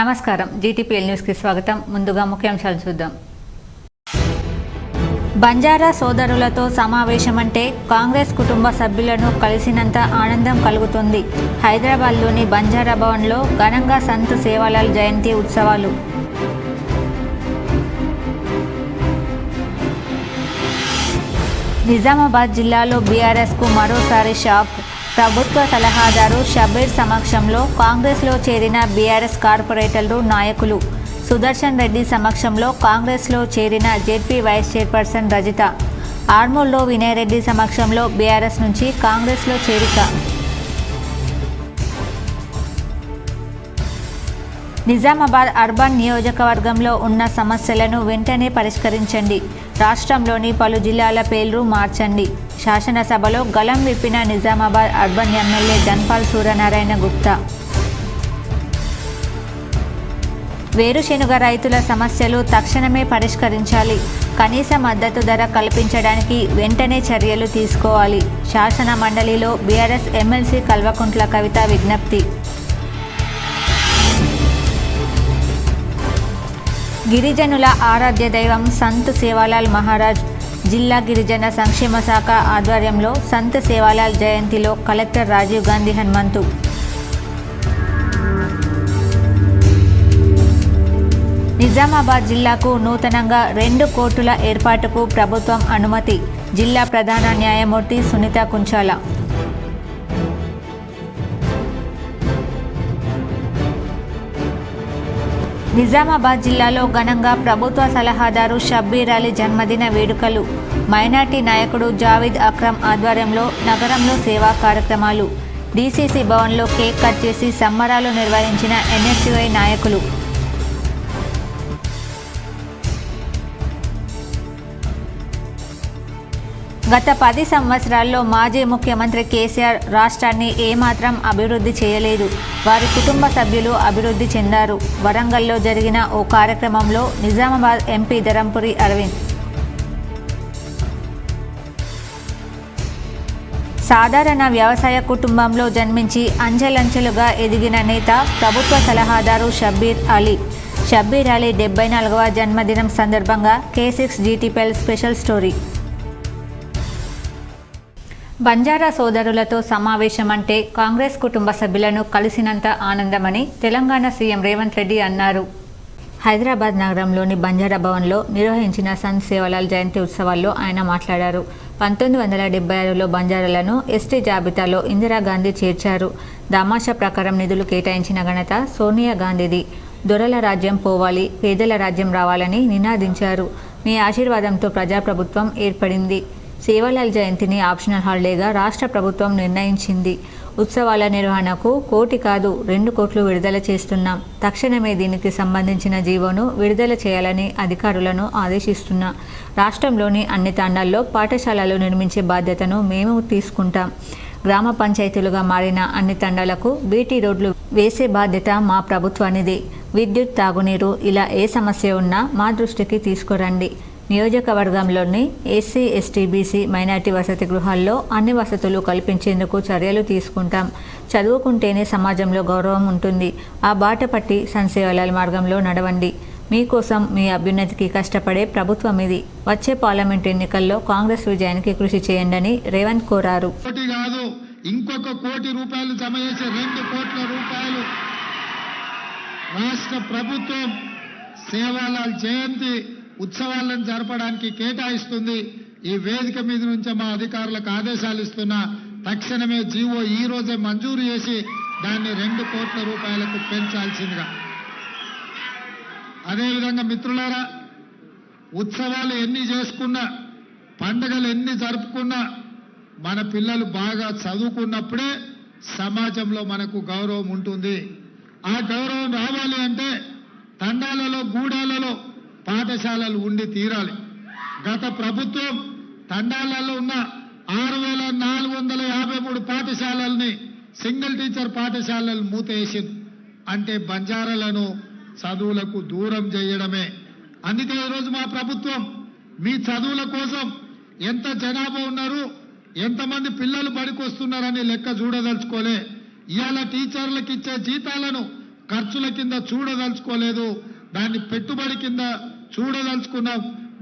నమస్కారం GTPL news కి స్వాగతం. ముందుగా ముఖ్యాంశాలు చూద్దాం. బంజారా సోదరులతో సమావేశమంటే కాంగ్రెస్ కుటుంబ సభ్యులను కలిసినంత ఆనందం కలుగుతుంది. హైదరాబాద్లోని బంజారా భవన్లో ఘనంగా సంత్ సేవాలాల్ జయంతి ఉత్సవాలు. నిజామాబాద్ జిల్లాలో బీఆర్ఎస్కు మరోసారి షాక్. ప్రభుత్వ సలహాదారు షబీర్ సమక్షంలో కాంగ్రెస్లో చేరిన బీఆర్ఎస్ కార్పొరేటర్లు నాయకులు. సుదర్శన్ రెడ్డి సమక్షంలో కాంగ్రెస్లో చేరిన జెడ్పీ వైస్ చైర్పర్సన్ రజిత. ఆర్మూర్లో వినయ్ రెడ్డి సమక్షంలో బీఆర్ఎస్ నుంచి కాంగ్రెస్లో చేరిక. నిజామాబాద్ అర్బన్ నియోజకవర్గంలో ఉన్న సమస్యలను వెంటనే పరిష్కరించండి. రాష్ట్రంలోని పలు జిల్లాల పేర్లు మార్చండి. శాసనసభలో గళం విప్పిన నిజామాబాద్ అర్బన్ ఎమ్మెల్యే ధన్పాల్ సూర్యనారాయణ గుప్తా. వేరుశెనగ రైతుల సమస్యలు తక్షణమే పరిష్కరించాలి. కనీస మద్దతు ధర కల్పించడానికి వెంటనే చర్యలు తీసుకోవాలి. శాసన మండలిలో బీఆర్ఎస్ ఎమ్మెల్సీ కల్వకుంట్ల కవిత విజ్ఞప్తి. గిరిజనుల ఆరాధ్య దైవం సంత్ సేవాలాల్ మహారాజ్. జిల్లా గిరిజన సంక్షేమ శాఖ ఆధ్వర్యంలో సంత్ సేవాలాల్ జయంతిలో కలెక్టర్ రాజీవ్ గాంధీ హనుమంతు. నిజామాబాద్ జిల్లాకు నూతనంగా 2 కోర్టుల ఏర్పాటుకు ప్రభుత్వం అనుమతి. జిల్లా ప్రధాన న్యాయమూర్తి సునీత కుంచాల. నిజామాబాద్ జిల్లాలో ఘనంగా ప్రభుత్వ సలహాదారు షబ్బీర్ అలీ జన్మదిన వేడుకలు. మైనార్టీ నాయకుడు జావీద్ అక్రమ్ ఆధ్వర్యంలో నగరంలో సేవా కార్యక్రమాలు. డీసీసీ భవన్లో కేక్ కట్ చేసి సంబరాలు నిర్వహించిన ఎన్ఎస్యుఐ నాయకులు. గత 10 సంవత్సరాల్లో మాజీ ముఖ్యమంత్రి కేసీఆర్ రాష్ట్రాన్ని ఏమాత్రం అభివృద్ధి చేయలేదు. వారి కుటుంబ సభ్యులు అభివృద్ధి చెందారు. వరంగల్లో జరిగిన ఓ కార్యక్రమంలో నిజామాబాద్ ఎంపీ ధరంపురి అరవింద్. సాధారణ వ్యవసాయ కుటుంబంలో జన్మించి అంచెలంచెలుగా ఎదిగిన నేత ప్రభుత్వ సలహాదారు షబ్బీర్ అలీ. షబ్బీర్ అలీ 74వ జన్మదినం సందర్భంగా K6 GTPL special story. Banjara సోదరులతో సమావేశం అంటే కాంగ్రెస్ కుటుంబ సభ్యులను కలిసినంత ఆనందమని తెలంగాణ సీఎం రేవంత్ రెడ్డి అన్నారు. హైదరాబాద్ నగరంలోని బంజారా భవన్లో నిర్వహించిన సంత్ సేవాలాల్ జయంతి ఉత్సవాల్లో ఆయన మాట్లాడారు. 1976లో బంజారాలను ఎస్టీ జాబితాలో ఇందిరాగాంధీ చేర్చారు. దామాషా ప్రకారం నిధులు కేటాయించిన ఘనత సోనియా గాంధీది. దొరల రాజ్యం పోవాలి, పేదల రాజ్యం రావాలని నినాదించారు. మీ ఆశీర్వాదంతో ప్రజాప్రభుత్వం ఏర్పడింది. సేవాలాల్ జయంతిని ఆప్షనల్ హాలిడేగా రాష్ట్ర ప్రభుత్వం నిర్ణయించింది. ఉత్సవాల నిర్వహణకు 1 కోటి కాదు 2 కోట్లు విడుదల చేస్తున్నాం. తక్షణమే దీనికి సంబంధించిన జీవోను విడుదల చేయాలని అధికారులను ఆదేశిస్తున్నా. రాష్ట్రంలోని అన్ని తాండాల్లో పాఠశాలలు నిర్మించే బాధ్యతను మేము తీసుకుంటాం. గ్రామ పంచాయతీలుగా మారిన అన్ని తండాలకు బీటీ రోడ్లు వేసే బాధ్యత మా ప్రభుత్వానిదే. విద్యుత్, తాగునీరు ఇలా ఏ సమస్య ఉన్నా మా దృష్టికి తీసుకురండి. నియోజకవర్గంలోని ఎస్సీ, ఎస్టీ, బీసీ, మైనార్టీ వసతి గృహాల్లో అన్ని వసతులు కల్పించేందుకు చర్యలు తీసుకుంటాం. చదువుకుంటేనే సమాజంలో గౌరవం ఉంటుంది. ఆ బాట పట్టి సంత్ సేవాలాల్ మార్గంలో నడవండి. మీకోసం, మీ అభ్యున్నతికి కష్టపడే ప్రభుత్వం ఇది. వచ్చే పార్లమెంట్ ఎన్నికల్లో కాంగ్రెస్ విజయానికి కృషి చేయండి రేవంత్ కోరారు. ఇంకొక 1 కోటి రూపాయలు జమ చేసి 2 కోట్ల రూపాయలు రాష్ట్ర ప్రభుత్వం సేవాలాల్ జయంతి ఉత్సవాలను జరపడానికి కేటాయిస్తుంది. ఈ వేదిక మీద నుంచి మా అధికారులకు ఆదేశాలు ఇస్తున్నా. తక్షణమే జీవో ఈ రోజే మంజూరు చేసి దాన్ని 2 కోట్ల రూపాయలకు పెంచాల్సిందిగా. అదేవిధంగా మిత్రులారా, ఉత్సవాలు ఎన్ని చేసుకున్నా, పండుగలు ఎన్ని జరుపుకున్నా మన పిల్లలు బాగా చదువుకున్నప్పుడే సమాజంలో మనకు గౌరవం ఉంటుంది. ఆ గౌరవం రావాలి అంటే తండాలలో, గూడాలలో పాఠశాలలు ఉండి తీరాలి. గత ప్రభుత్వం తండాలలో ఉన్న 6453 పాఠశాలల్ని సింగిల్ టీచర్ పాఠశాలలు మూతేసింది. అంటే బంజారాలను చదువులకు దూరం చేయడమే. అందుకే ఈరోజు మా ప్రభుత్వం మీ చదువుల కోసం ఎంత జనాభా ఉన్నారు, ఎంతమంది పిల్లలు బడికి వస్తున్నారని లెక్క చూడదలుచుకోలే. ఇవాళ టీచర్లకు ఇచ్చే జీతాలను ఖర్చుల కింద చూడదలుచుకోలేదు, దాన్ని పెట్టుబడి కింద చూడదలుచుకున్నాం.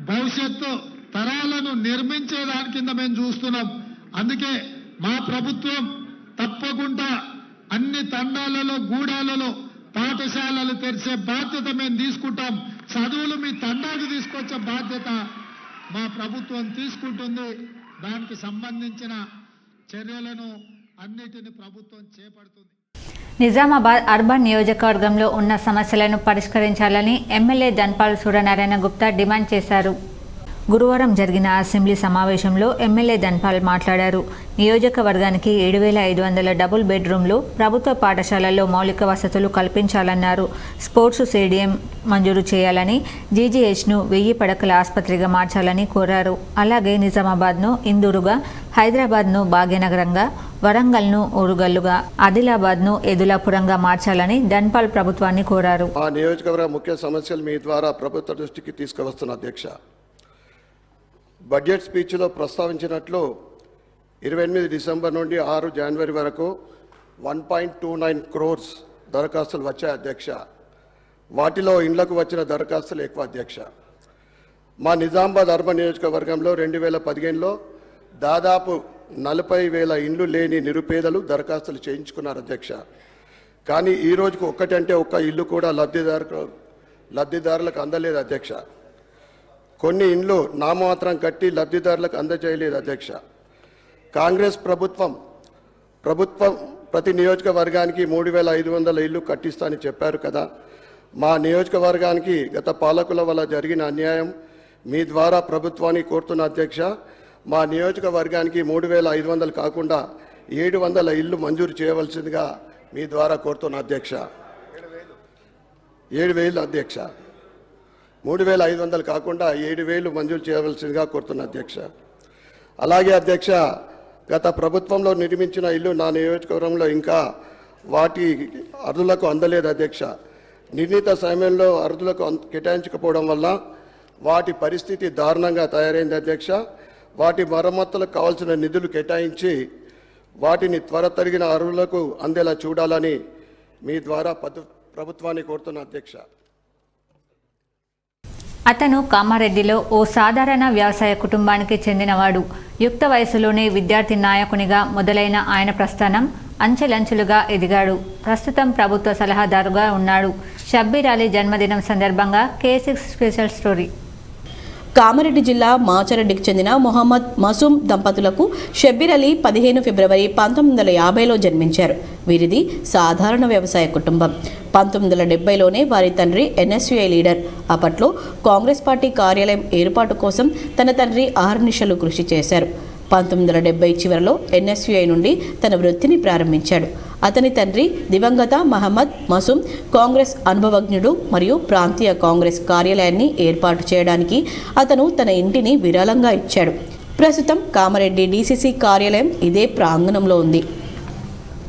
భవిష్యత్తు తరాలను నిర్మించే దాని కింద మేము చూస్తున్నాం. అందుకే మా ప్రభుత్వం తప్పకుండా అన్ని తండాలలో గూడాలలో పాఠశాలలు తెరిచే బాధ్యత మేము తీసుకుంటాం. చదువులు మీ తండాకు తీసుకొచ్చే బాధ్యత మా ప్రభుత్వం తీసుకుంటుంది. దానికి సంబంధించిన చర్యలను అన్నిటిని ప్రభుత్వం చేపడుతుంది. నిజామాబాద్ అర్బన్ నియోజకవర్గంలో ఉన్న సమస్యలను పరిష్కరించాలని ఎమ్మెల్యే ధన్పాల్ సూర్యనారాయణ గుప్తా డిమాండ్ చేశారు. గురువారం జరిగిన అసెంబ్లీ సమావేశంలో ఎమ్మెల్యే ధన్పాల్ మాట్లాడారు. నియోజకవర్గానికి 7,500 డబుల్ బెడ్రూమ్లు, ప్రభుత్వ పాఠశాలల్లో మౌలిక వసతులు కల్పించాలన్నారు. స్పోర్ట్స్ స్టేడియం మంజూరు చేయాలని, జీజీహెచ్ను 1000 పడకల ఆసుపత్రిగా మార్చాలని కోరారు. అలాగే నిజామాబాద్ను ఇందూరుగా, హైదరాబాద్ను భాగ్యనగరంగా, వరంగల్ను ఓరుగల్లుగా, ఆదిలాబాద్ను ఎదులాపురంగా మార్చాలని ధన్పాల్ ప్రభుత్వాన్ని కోరారు. ఆ నియోజకవర్గ ముఖ్య సమస్యలు మీ ద్వారా ప్రభుత్వ దృష్టికి తీసుకువస్తున్న అధ్యక్ష. బడ్జెట్ స్పీచ్లో ప్రస్తావించినట్లు 28 డిసెంబర్ నుండి 6 జనవరి వరకు 1.29 crores దరఖాస్తులు వచ్చాయి అధ్యక్ష. వాటిలో ఇండ్లకు వచ్చిన దరఖాస్తులు ఎక్కువ అధ్యక్ష. మా నిజామాబాద్ అర్బన్ నియోజకవర్గంలో 2015లో దాదాపు 40,000 ఇండ్లు లేని నిరుపేదలు దరఖాస్తులు చేయించుకున్నారు అధ్యక్ష. కానీ ఈ రోజుకు ఒక్కటంటే ఒక్క ఇల్లు కూడా లబ్ధిదారులకు అందలేదు అధ్యక్ష. కొన్ని ఇండ్లు నామమాత్రం కట్టి లబ్ధిదారులకు అందజేయలేదు అధ్యక్ష. కాంగ్రెస్ ప్రభుత్వం ప్రతి నియోజకవర్గానికి 3,500 ఇల్లు కట్టిస్తానని చెప్పారు కదా. మా నియోజకవర్గానికి గత పాలకుల వల్ల జరిగిన అన్యాయం మీ ద్వారా ప్రభుత్వాన్ని కోరుతున్న అధ్యక్ష. మా నియోజకవర్గానికి 3,500 కాకుండా 700 ఇల్లు మంజూరు చేయవలసిందిగా మీ ద్వారా కోరుతున్న అధ్యక్ష. 7,000 అధ్యక్ష. 3,500 కాకుండా 7,000 మంజూరు చేయవలసిందిగా కోరుతున్న అధ్యక్ష. అలాగే అధ్యక్ష, గత ప్రభుత్వంలో నిర్మించిన ఇల్లు నా నియోజకవర్గంలో ఇంకా వాటి అర్హులకు అందలేదు అధ్యక్ష. నిర్ణీత సమయంలో అర్హులకు కేటాయించకపోవడం వల్ల వాటి పరిస్థితి దారుణంగా తయారైంది అధ్యక్ష. వాటి మరమ్మతులకు కావాల్సిన నిధులు కేటాయించి వాటిని త్వరతరిగిన అర్హులకు అందేలా చూడాలని మీ ద్వారా ప్రభుత్వాన్ని కోరుతున్న అధ్యక్ష. అతను కామారెడ్డిలో ఓ సాధారణ వ్యవసాయ కుటుంబానికి చెందినవాడు. యుక్త వయసులోనే విద్యార్థి నాయకునిగా మొదలైన ఆయన ప్రస్థానం అంచెలంచెలుగా ఎదిగాడు. ప్రస్తుతం ప్రభుత్వ సలహాదారుగా ఉన్నాడు. షబ్బీర్ అలీ జన్మదినం సందర్భంగా K6 స్పెషల్ స్టోరీ. కామారెడ్డి జిల్లా మాచరెడ్డికి చెందిన మొహమ్మద్ మసూమ్ దంపతులకు షబ్బీర్ అలీ 15 ఫిబ్రవరి 1950లో జన్మించారు. వీరిది సాధారణ వ్యవసాయ కుటుంబం. 1970లోనే వారి తండ్రి NSUI లీడర్. అప్పట్లో కాంగ్రెస్ పార్టీ కార్యాలయం ఏర్పాటు కోసం తన తండ్రి అహర్నిశలు కృషి చేశారు. 1970 చివరిలో NSUI నుండి తన వృత్తిని ప్రారంభించాడు. అతని తండ్రి దివంగత మహమ్మద్ మసూమ్ కాంగ్రెస్ అనుభవజ్ఞుడు మరియు ప్రాంతీయ కాంగ్రెస్ కార్యాలయాన్ని ఏర్పాటు చేయడానికి అతను తన ఇంటిని విరాళంగా ఇచ్చాడు. ప్రస్తుతం కామారెడ్డి DCC కార్యాలయం ఇదే ప్రాంగణంలో ఉంది.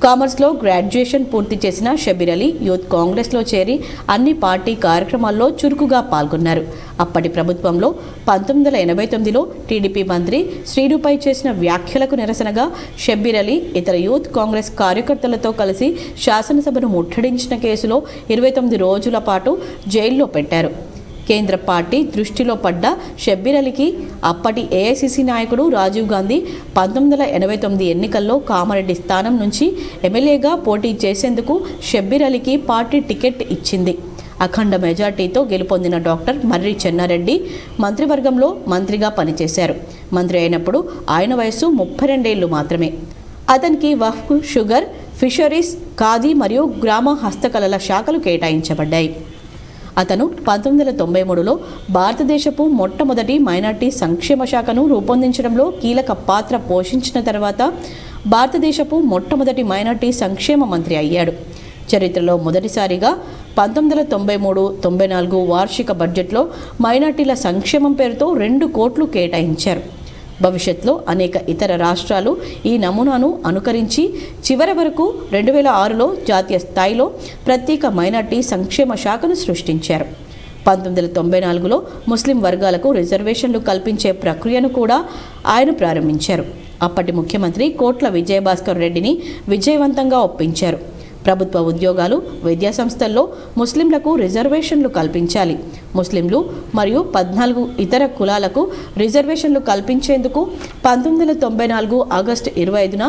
కామర్స్లో గ్రాడ్యుయేషన్ పూర్తి చేసిన షబ్బీర్ అలీ యూత్ కాంగ్రెస్లో చేరి అన్ని పార్టీ కార్యక్రమాల్లో చురుకుగా పాల్గొన్నారు. అప్పటి ప్రభుత్వంలో 1989లో టీడీపీ మంత్రి శ్రీనుపై చేసిన వ్యాఖ్యలకు నిరసనగా షబ్బీర్ అలీ ఇతర యూత్ కాంగ్రెస్ కార్యకర్తలతో కలిసి శాసనసభను ముట్టడించిన కేసులో 29 రోజుల పాటు జైల్లో పెట్టారు. కేంద్ర పార్టీ దృష్టిలో పడ్డ షబ్బీర్ అలీకి అప్పటి AICC నాయకుడు రాజీవ్ గాంధీ 1989 ఎన్నికల్లో కామారెడ్డి స్థానం నుంచి ఎమ్మెల్యేగా పోటీ చేసేందుకు షబ్బీర్ అలీకి పార్టీ టికెట్ ఇచ్చింది. అఖండ మెజార్టీతో గెలుపొందిన డాక్టర్ మర్రి చెన్నారెడ్డి మంత్రివర్గంలో మంత్రిగా పనిచేశారు. మంత్రి అయినప్పుడు ఆయన వయసు 32 ఏళ్లు మాత్రమే. అతనికి వక్ఫ్, షుగర్, ఫిషరీస్, ఖాదీ మరియు గ్రామ హస్తకళల శాఖలు కేటాయించబడ్డాయి. అతను 1993లో భారతదేశపు మొట్టమొదటి మైనార్టీ సంక్షేమ శాఖను రూపొందించడంలో కీలక పాత్ర పోషించిన తర్వాత భారతదేశపు మొట్టమొదటి మైనార్టీ సంక్షేమ మంత్రి అయ్యాడు. చరిత్రలో మొదటిసారిగా 1993-94 వార్షిక బడ్జెట్లో మైనార్టీల సంక్షేమం పేరుతో 2 కోట్లు కేటాయించారు. భవిష్యత్తులో అనేక ఇతర రాష్ట్రాలు ఈ నమూనాను అనుకరించి చివరి వరకు 2006లో జాతీయ స్థాయిలో ప్రత్యేక మైనార్టీ సంక్షేమ శాఖను సృష్టించారు. 1994లో ముస్లిం వర్గాలకు రిజర్వేషన్లు కల్పించే ప్రక్రియను కూడా ఆయన ప్రారంభించారు. అప్పటి ముఖ్యమంత్రి కోట్ల విజయభాస్కర్ రెడ్డిని విజయవంతంగా ఒప్పించారు. ప్రభుత్వ ఉద్యోగాలు, విద్యా సంస్థల్లో ముస్లింలకు రిజర్వేషన్లు కల్పించాలి. ముస్లింలు మరియు 14 ఇతర కులాలకు రిజర్వేషన్లు కల్పించేందుకు 1994 ఆగస్టు 25న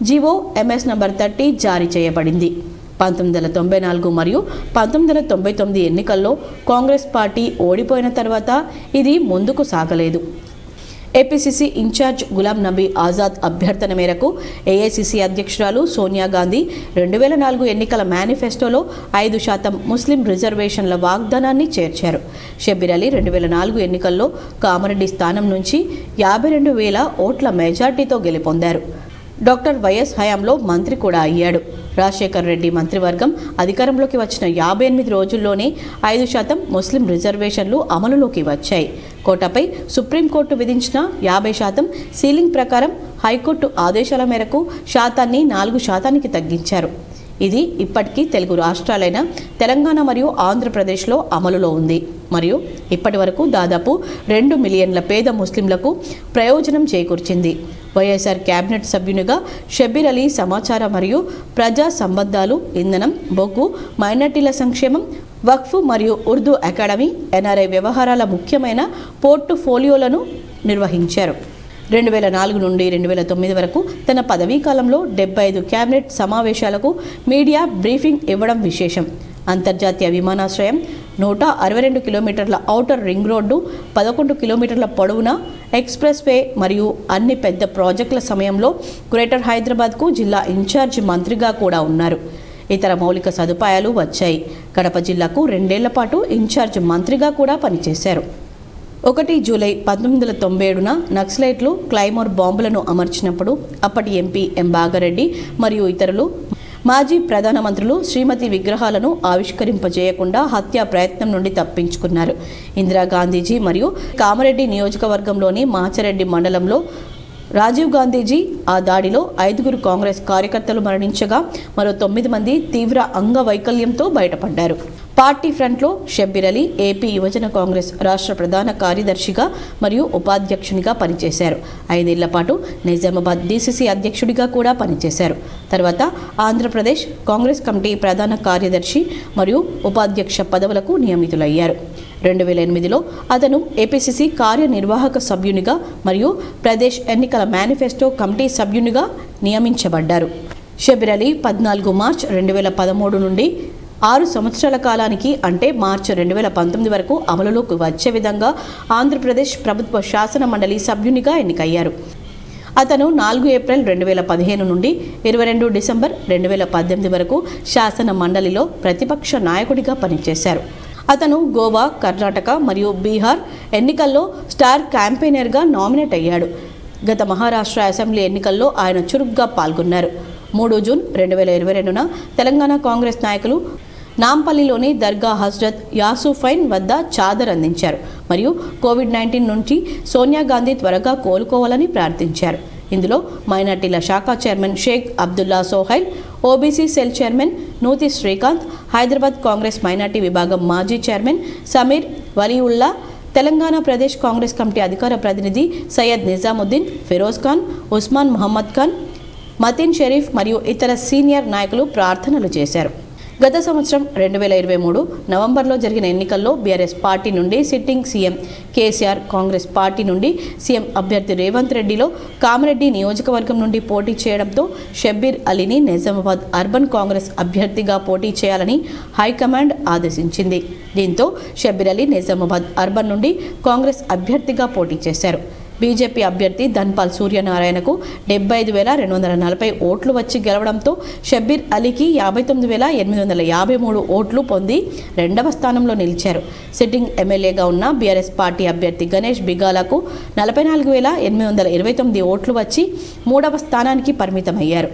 జీవో ఎంఎస్ నంబర్ 30 జారీ చేయబడింది. 1994 మరియు 1999 ఎన్నికల్లో కాంగ్రెస్ పార్టీ ఓడిపోయిన తర్వాత ఇది ముందుకు సాగలేదు. ఏపీసీసీ ఇన్ఛార్జ్ గులాం నబీ ఆజాద్ అభ్యర్థన మేరకు ఏఐసీసీ అధ్యక్షురాలు సోనియా గాంధీ 2004 ఎన్నికల మేనిఫెస్టోలో 5% ముస్లిం రిజర్వేషన్ల వాగ్దానాన్ని చేర్చారు. షబ్బీర్ అలీ 2004 ఎన్నికల్లో కామారెడ్డి స్థానం నుంచి 52,000 ఓట్ల మెజార్టీతో గెలుపొందారు. డాక్టర్ వైఎస్ హయాంలో మంత్రి కూడా అయ్యాడు. రాజశేఖర్ రెడ్డి మంత్రివర్గం అధికారంలోకి వచ్చిన 58 రోజుల్లోనే 5% ముస్లిం రిజర్వేషన్లు అమలులోకి వచ్చాయి. కోటాపై సుప్రీంకోర్టు విధించిన 50% సీలింగ్ ప్రకారం హైకోర్టు ఆదేశాల మేరకు శాతాన్ని 4% తగ్గించారు. ఇది ఇప్పటికీ తెలుగు రాష్ట్రాలైన తెలంగాణ మరియు ఆంధ్రప్రదేశ్లో అమలులో ఉంది మరియు ఇప్పటి వరకు దాదాపు 2 మిలియన్ల పేద ముస్లింలకు ప్రయోజనం చేకూర్చింది. వైఎస్ఆర్ కేబినెట్ సభ్యునిగా షబ్బీర్ అలీ సమాచార మరియు ప్రజా సంబంధాలు, ఇంధనం, బొగ్గు, మైనార్టీల సంక్షేమం, వక్ఫ్ మరియు ఉర్దూ అకాడమీ, ఎన్ఆర్ఐ వ్యవహారాల ముఖ్యమైన పోర్ట్ఫోలియోలను నిర్వహించారు. 2004 నుండి 2009 వరకు తన పదవీ కాలంలో 75 కేబినెట్ సమావేశాలకు మీడియా బ్రీఫింగ్ ఇవ్వడం విశేషం. అంతర్జాతీయ విమానాశ్రయం, 162 కిలోమీటర్ల ఔటర్ రింగ్ రోడ్డు, 11 కిలోమీటర్ల పొడవున ఎక్స్ప్రెస్ వే మరియు అన్ని పెద్ద ప్రాజెక్టుల సమయంలో గ్రేటర్ హైదరాబాద్కు జిల్లా ఇన్ఛార్జి మంత్రిగా కూడా ఉన్నారు. ఇతర మౌలిక సదుపాయాలు వచ్చాయి. కడప జిల్లాకు 2 ఏళ్ల పాటు ఇన్ఛార్జ్ మంత్రిగా కూడా పనిచేశారు. 1 జూలై 1997న నక్సలైట్లు క్లైమోర్ బాంబులను అమర్చినప్పుడు అప్పటి ఎంపీ ఎం బాగారెడ్డి మరియు ఇతరులు మాజీ ప్రధానమంత్రులు శ్రీమతి విగ్రహాలను ఆవిష్కరింపజేయకుండా హత్యా ప్రయత్నం నుండి తప్పించుకున్నారు. ఇందిరాగాంధీజీ మరియు కామారెడ్డి నియోజకవర్గంలోని మాచరెడ్డి మండలంలో రాజీవ్ గాంధీజీ ఆ దాడిలో 5 కాంగ్రెస్ కార్యకర్తలు మరణించగా మరో 9 మంది తీవ్ర అంగవైకల్యంతో బయటపడ్డారు. పార్టీ ఫ్రంట్లో షబ్బీర్ అలీ ఏపీ యువజన కాంగ్రెస్ రాష్ట్ర ప్రధాన కార్యదర్శిగా మరియు ఉపాధ్యక్షునిగా పనిచేశారు. 5 ఏళ్ల పాటు నిజామాబాద్ డీసీసీ అధ్యక్షుడిగా కూడా పనిచేశారు. తర్వాత ఆంధ్రప్రదేశ్ కాంగ్రెస్ కమిటీ ప్రధాన కార్యదర్శి మరియు ఉపాధ్యక్ష పదవులకు నియమితులయ్యారు. 2008లో అతను ఏపీసీసీ కార్యనిర్వాహక సభ్యునిగా మరియు ప్రదేశ్ ఎన్నికల మేనిఫెస్టో కమిటీ సభ్యునిగా నియమించబడ్డారు. షబ్బీర్ అలీ 14 మార్చ్ 2013 నుండి 6 సంవత్సరాల కాలానికి అంటే మార్చి 2019 వరకు అమలులోకి వచ్చే విధంగా ఆంధ్రప్రదేశ్ ప్రభుత్వ శాసన మండలి సభ్యునిగా ఎన్నికయ్యారు. అతను 4 ఏప్రిల్ 2015 నుండి 22 డిసెంబర్ 2018 వరకు శాసన మండలిలో ప్రతిపక్ష నాయకుడిగా పనిచేశారు. అతను గోవా, కర్ణాటక మరియు బీహార్ ఎన్నికల్లో స్టార్ క్యాంపెయినర్గా నామినేట్ అయ్యాడు. గత మహారాష్ట్ర అసెంబ్లీ ఎన్నికల్లో ఆయన చురుగ్గా పాల్గొన్నారు. 3 జూన్ 2022న తెలంగాణ కాంగ్రెస్ నాయకులు నాంపల్లిలోని దర్గా హజ్రత్ యాసుఫైన్ వద్ద చాదర్ అందించారు మరియు కోవిడ్-19 నుంచి సోనియా గాంధీ త్వరగా కోలుకోవాలని ప్రార్థించారు. ఇందులో మైనార్టీల శాఖ chairman Sheikh Abdullah Sohail, OBC cell chairman Nuthi Srikanth, Hyderabad Congress minority విభాగం మాజీ చైర్మన్ సమీర్ వలీవుల్లా, తెలంగాణ ప్రదేశ్ కాంగ్రెస్ కమిటీ అధికార ప్రతినిధి సయ్యద్ నిజాముద్దీన్, ఫిరోజ్ ఖాన్, ఉస్మాన్ మహమ్మద్ ఖాన్, మతిన్ షరీఫ్ మరియు ఇతర సీనియర్ నాయకులు ప్రార్థనలు చేశారు. గత సంవత్సరం 2023 నవంబర్లో జరిగిన ఎన్నికల్లో బీఆర్ఎస్ పార్టీ నుండి sitting CM KCR, Congress party నుండి సీఎం అభ్యర్థి రేవంత్ రెడ్డిలో కామారెడ్డి నియోజకవర్గం నుండి పోటీ చేయడంతో షబ్బీర్ అలీని నిజామాబాద్ అర్బన్ కాంగ్రెస్ అభ్యర్థిగా పోటీ చేయాలని హైకమాండ్ ఆదేశించింది. దీంతో షబ్బీర్ అలీ నిజామాబాద్ అర్బన్ నుండి కాంగ్రెస్ అభ్యర్థిగా పోటీ చేశారు. బీజేపీ అభ్యర్థి ధన్పాల్ సూర్యనారాయణకు 75,240 ఓట్లు వచ్చి గెలవడంతో షబ్బీర్ అలీకి 59,853 ఓట్లు పొంది 2వ స్థానంలో నిలిచారు. సిట్టింగ్ ఎమ్మెల్యేగా ఉన్న బీఆర్ఎస్ పార్టీ అభ్యర్థి గణేష్ బిగాలకు 44,829 ఓట్లు వచ్చి 3వ స్థానానికి పరిమితమయ్యారు.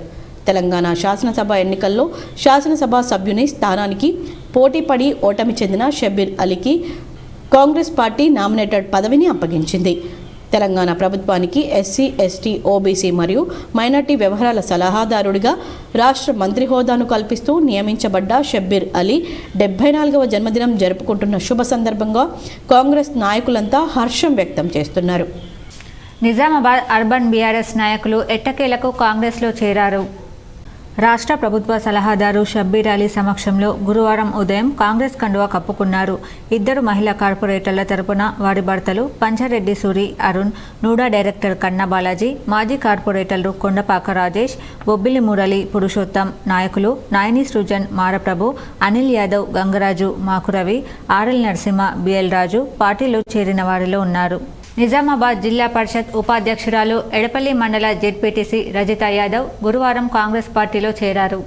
తెలంగాణ శాసనసభ ఎన్నికల్లో శాసనసభ సభ్యుని స్థానానికి పోటీపడి ఓటమి చెందిన షబ్బీర్ అలీకి కాంగ్రెస్ పార్టీ నామినేటెడ్ పదవిని అప్పగించింది. తెలంగాణ ప్రభుత్వానికి ఎస్సీ, ఎస్టీ, ఓబీసీ మరియు మైనార్టీ వ్యవహారాల సలహాదారుడిగా రాష్ట్ర మంత్రి హోదాను కల్పిస్తూ నియమించబడ్డ షబ్బీర్ అలీ 74వ జన్మదినం జరుపుకుంటున్న శుభ సందర్భంగా కాంగ్రెస్ నాయకులంతా హర్షం వ్యక్తం చేస్తున్నారు. నిజామాబాద్ అర్బన్ బీఆర్ఎస్ నాయకులు ఎట్టకేలకు కాంగ్రెస్లో చేరారు. రాష్ట్ర ప్రభుత్వ సలహాదారు షబ్బీర్ అలీ సమక్షంలో గురువారం ఉదయం కాంగ్రెస్ కండువా కప్పుకున్నారు. ఇద్దరు మహిళా కార్పొరేటర్ల తరపున వారి భర్తలు పంచారెడ్డి సూరి, అరుణ్, నూడా డైరెక్టర్ కన్నా బాలాజీ, మాజీ కార్పొరేటర్లు కొండపాక రాజేష్, బొబ్బిలి మురళి, పురుషోత్తం, నాయకులు నాయని సృజన్, మారప్రభు, అనిల్ యాదవ్, గంగరాజు, మాకురవి, ఆర్ఎల్ నరసింహ, బిఎల్ రాజు పార్టీలో చేరిన వారిలో ఉన్నారు. నిజామాబాద్ జిల్లా పరిషత్ ఉపాధ్యక్షురాలు ఎడపల్లి మండల జెడ్పీటీసీ రజిత యాదవ్ గురువారం కాంగ్రెస్ పార్టీలో చేరారు.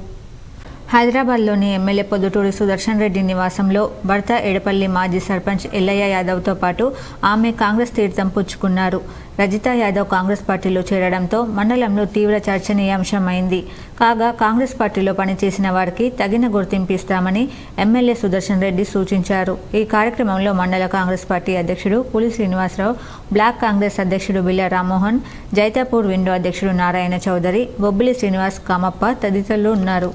హైదరాబాద్లోని ఎమ్మెల్యే పొద్దుటూరి సుదర్శన్ రెడ్డి నివాసంలో భర్త ఎడపల్లి మాజీ సర్పంచ్ ఎల్లయ్య యాదవ్తో పాటు ఆమె కాంగ్రెస్ తీర్థం పుచ్చుకున్నారు. రజిత యాదవ్ కాంగ్రెస్ పార్టీలో చేరడంతో మండలంలో తీవ్ర చర్చనీయాంశమైంది. కాగా కాంగ్రెస్ పార్టీలో పనిచేసిన వారికి తగిన గుర్తింపు ఇస్తామని ఎమ్మెల్యే సుదర్శన్ రెడ్డి సూచించారు. ఈ కార్యక్రమంలో మండల కాంగ్రెస్ పార్టీ అధ్యక్షుడు పులి శ్రీనివాసరావు, బ్లాక్ కాంగ్రెస్ అధ్యక్షుడు బిల్ల రామ్మోహన్, జైతాపూర్ విండో అధ్యక్షుడు నారాయణ చౌదరి, బొబ్బిలి శ్రీనివాస్, కామప్ప తదితరులు ఉన్నారు.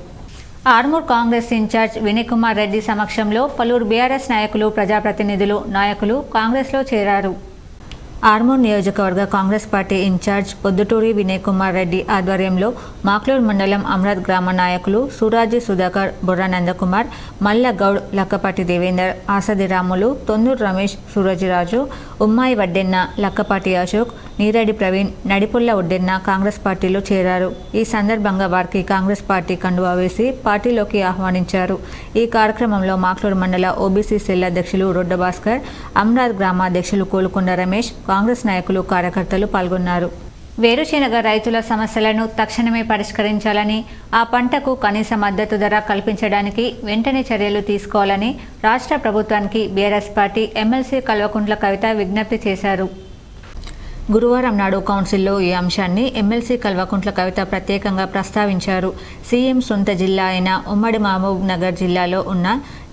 ఆర్మూర్ కాంగ్రెస్ ఇన్ఛార్జ్ వినయ్ కుమార్ రెడ్డి సమక్షంలో పలువురు బీఆర్ఎస్ నాయకులు, ప్రజాప్రతినిధులు, నాయకులు కాంగ్రెస్లో చేరారు. ఆర్మూర్ నియోజకవర్గ కాంగ్రెస్ పార్టీ ఇన్ఛార్జ్ పొద్దుటూరి వినయ్ కుమార్ రెడ్డి ఆధ్వర్యంలో మాక్లూర్ మండలం అమ్రాద్ గ్రామ నాయకులు సూరాజీ సుధాకర్, బుర్రా నందకుమార్, మల్ల గౌడ్, లక్కపాటి దేవేందర్, ఆసది రాములు, తొందూరు రమేష్, సూరజిరాజు, ఉమ్మాయి వడ్డెన్న, లక్కపాటి అశోక్, నీరెడ్డి ప్రవీణ్, నడిపుల్ల ఒడ్డెన్న కాంగ్రెస్ పార్టీలో చేరారు. ఈ సందర్భంగా వారికి కాంగ్రెస్ పార్టీ కండువా వేసి పార్టీలోకి ఆహ్వానించారు. ఈ కార్యక్రమంలో మాక్లూర్ మండల ఓబీసీ సెల్ అధ్యక్షులు రొడ్డ భాస్కర్, అమ్రాద్ గ్రామ అధ్యక్షులు కోలుకొండ రమేష్, కాంగ్రెస్ నాయకులు, కార్యకర్తలు పాల్గొన్నారు. వేరుశెనగ రైతుల సమస్యలను తక్షణమే పరిష్కరించాలని, ఆ పంటకు కనీస మద్దతు ధర కల్పించడానికి వెంటనే చర్యలు తీసుకోవాలని రాష్ట్ర ప్రభుత్వానికి BRS party MLC Kalvakuntla Kavitha విజ్ఞప్తి చేశారు. గురువారం నాడు కౌన్సిల్లో ఈ అంశాన్ని ఎమ్మెల్సీ కల్వకుంట్ల కవిత ప్రత్యేకంగా ప్రస్తావించారు. సీఎం సొంత జిల్లా అయిన ఉమ్మడి మహబూబ్ నగర్ జిల్లాలో ఉన్న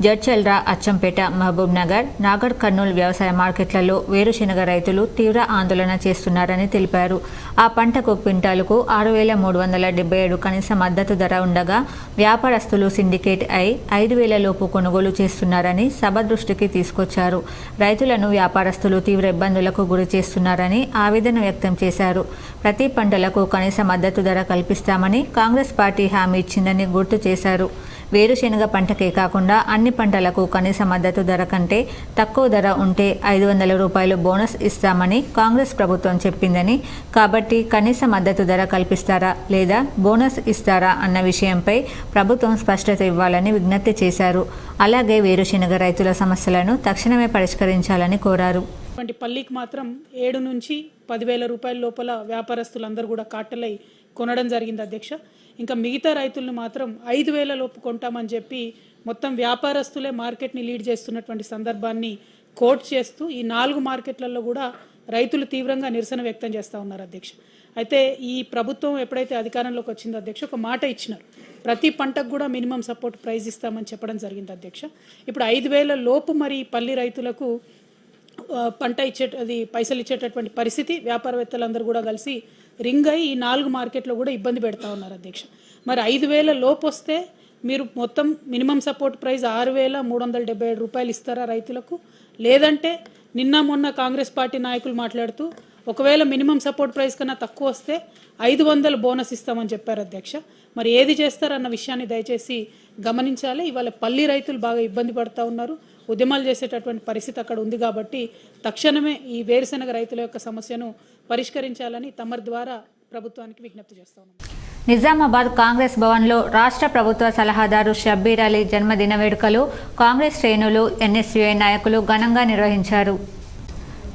జడ్చల్రా, అచ్చంపేట, మహబూబ్ నగర్, నాగర్ కర్నూలు వ్యవసాయ మార్కెట్లలో వేరుశెనగ రైతులు తీవ్ర ఆందోళన చేస్తున్నారని తెలిపారు. ఆ పంటకు క్వింటాలుకు 6,377 కనీస మద్దతు ధర ఉండగా వ్యాపారస్తులు సిండికేట్ అయి 5,000 లోపు కొనుగోలు చేస్తున్నారని సభ దృష్టికి తీసుకొచ్చారు. రైతులను వ్యాపారస్తులు తీవ్ర ఇబ్బందులకు గురి చేస్తున్నారని ఆవేదన వ్యక్తం చేశారు. ప్రతి పంటలకు కనీస మద్దతు ధర కల్పిస్తామని కాంగ్రెస్ పార్టీ హామీ ఇచ్చిందని గుర్తు చేశారు. వేరుశెనగ పంటకే కాకుండా అన్ని పంటలకు కనీస మద్దతు ధర కంటే తక్కువ ధర ఉంటే 500 రూపాయలు బోనస్ ఇస్తామని కాంగ్రెస్ ప్రభుత్వం చెప్పిందని, కాబట్టి కనీస మద్దతు ధర కల్పిస్తారా లేదా బోనస్ ఇస్తారా అన్న విషయంపై ప్రభుత్వం స్పష్టత ఇవ్వాలని విజ్ఞప్తి చేశారు. అలాగే వేరుశెనగ రైతుల సమస్యలను తక్షణమే పరిష్కరించాలని కోరారు. పల్లికి మాత్రం 7 నుంచి 10,000 రూపాయల లోపల వ్యాపారస్తులందరూ కూడా కాటలై కొనడం జరిగింది అధ్యక్ష. ఇంకా మిగతా రైతులను మాత్రం 5,000 లోపు కొంటామని చెప్పి మొత్తం వ్యాపారస్తులే మార్కెట్ని లీడ్ చేస్తున్నటువంటి సందర్భాన్ని కోట్ చేస్తూ ఈ 4 మార్కెట్లలో కూడా రైతులు తీవ్రంగా నిరసన వ్యక్తం చేస్తూ ఉన్నారు అధ్యక్ష. అయితే ఈ ప్రభుత్వం ఎప్పుడైతే అధికారంలోకి వచ్చిందో అధ్యక్ష ఒక మాట ఇచ్చినారు, ప్రతి పంటకు కూడా మినిమం సపోర్ట్ ప్రైస్ ఇస్తామని చెప్పడం జరిగింది అధ్యక్ష. ఇప్పుడు 5,000 లోపు మరి పల్లి రైతులకు పంట పైసలు ఇచ్చేటటువంటి పరిస్థితి వ్యాపారవేత్తలందరూ కూడా కలిసి రింగ్ అయి ఈ 4 మార్కెట్లో కూడా ఇబ్బంది పెడతా ఉన్నారు అధ్యక్ష. మరి 5,000 లోపు వస్తే మీరు మొత్తం మినిమం సపోర్ట్ ప్రైస్ 6,377 రూపాయలు ఇస్తారా రైతులకు? లేదంటే నిన్న మొన్న కాంగ్రెస్ పార్టీ నాయకులు మాట్లాడుతూ ఒకవేళ మినిమం సపోర్ట్ ప్రైస్ కన్నా తక్కువ వస్తే 500 బోనస్ ఇస్తామని చెప్పారు అధ్యక్ష. మరి ఏది చేస్తారన్న విషయాన్ని దయచేసి గమనించాలి. ఇవాళ పల్లి రైతులు బాగా ఇబ్బంది పడుతూ ఉన్నారు, ఉద్యమాలు చేసేటటువంటి పరిస్థితి అక్కడ ఉంది. కాబట్టి తక్షణమే ఈ వేరుశెనగ రైతుల యొక్క సమస్యను పరిష్కరించాలని తమరి ద్వారా ప్రభుత్వానికి విజ్ఞప్తి చేస్తా ఉన్నాం. నిజామాబాద్ కాంగ్రెస్ భవన్లో రాష్ట్ర ప్రభుత్వ సలహాదారు షబ్బీర్ అలీ జన్మదిన వేడుకలు కాంగ్రెస్ శ్రేణులు, ఎన్ఎస్యుఐ నాయకులు ఘనంగా నిర్వహించారు.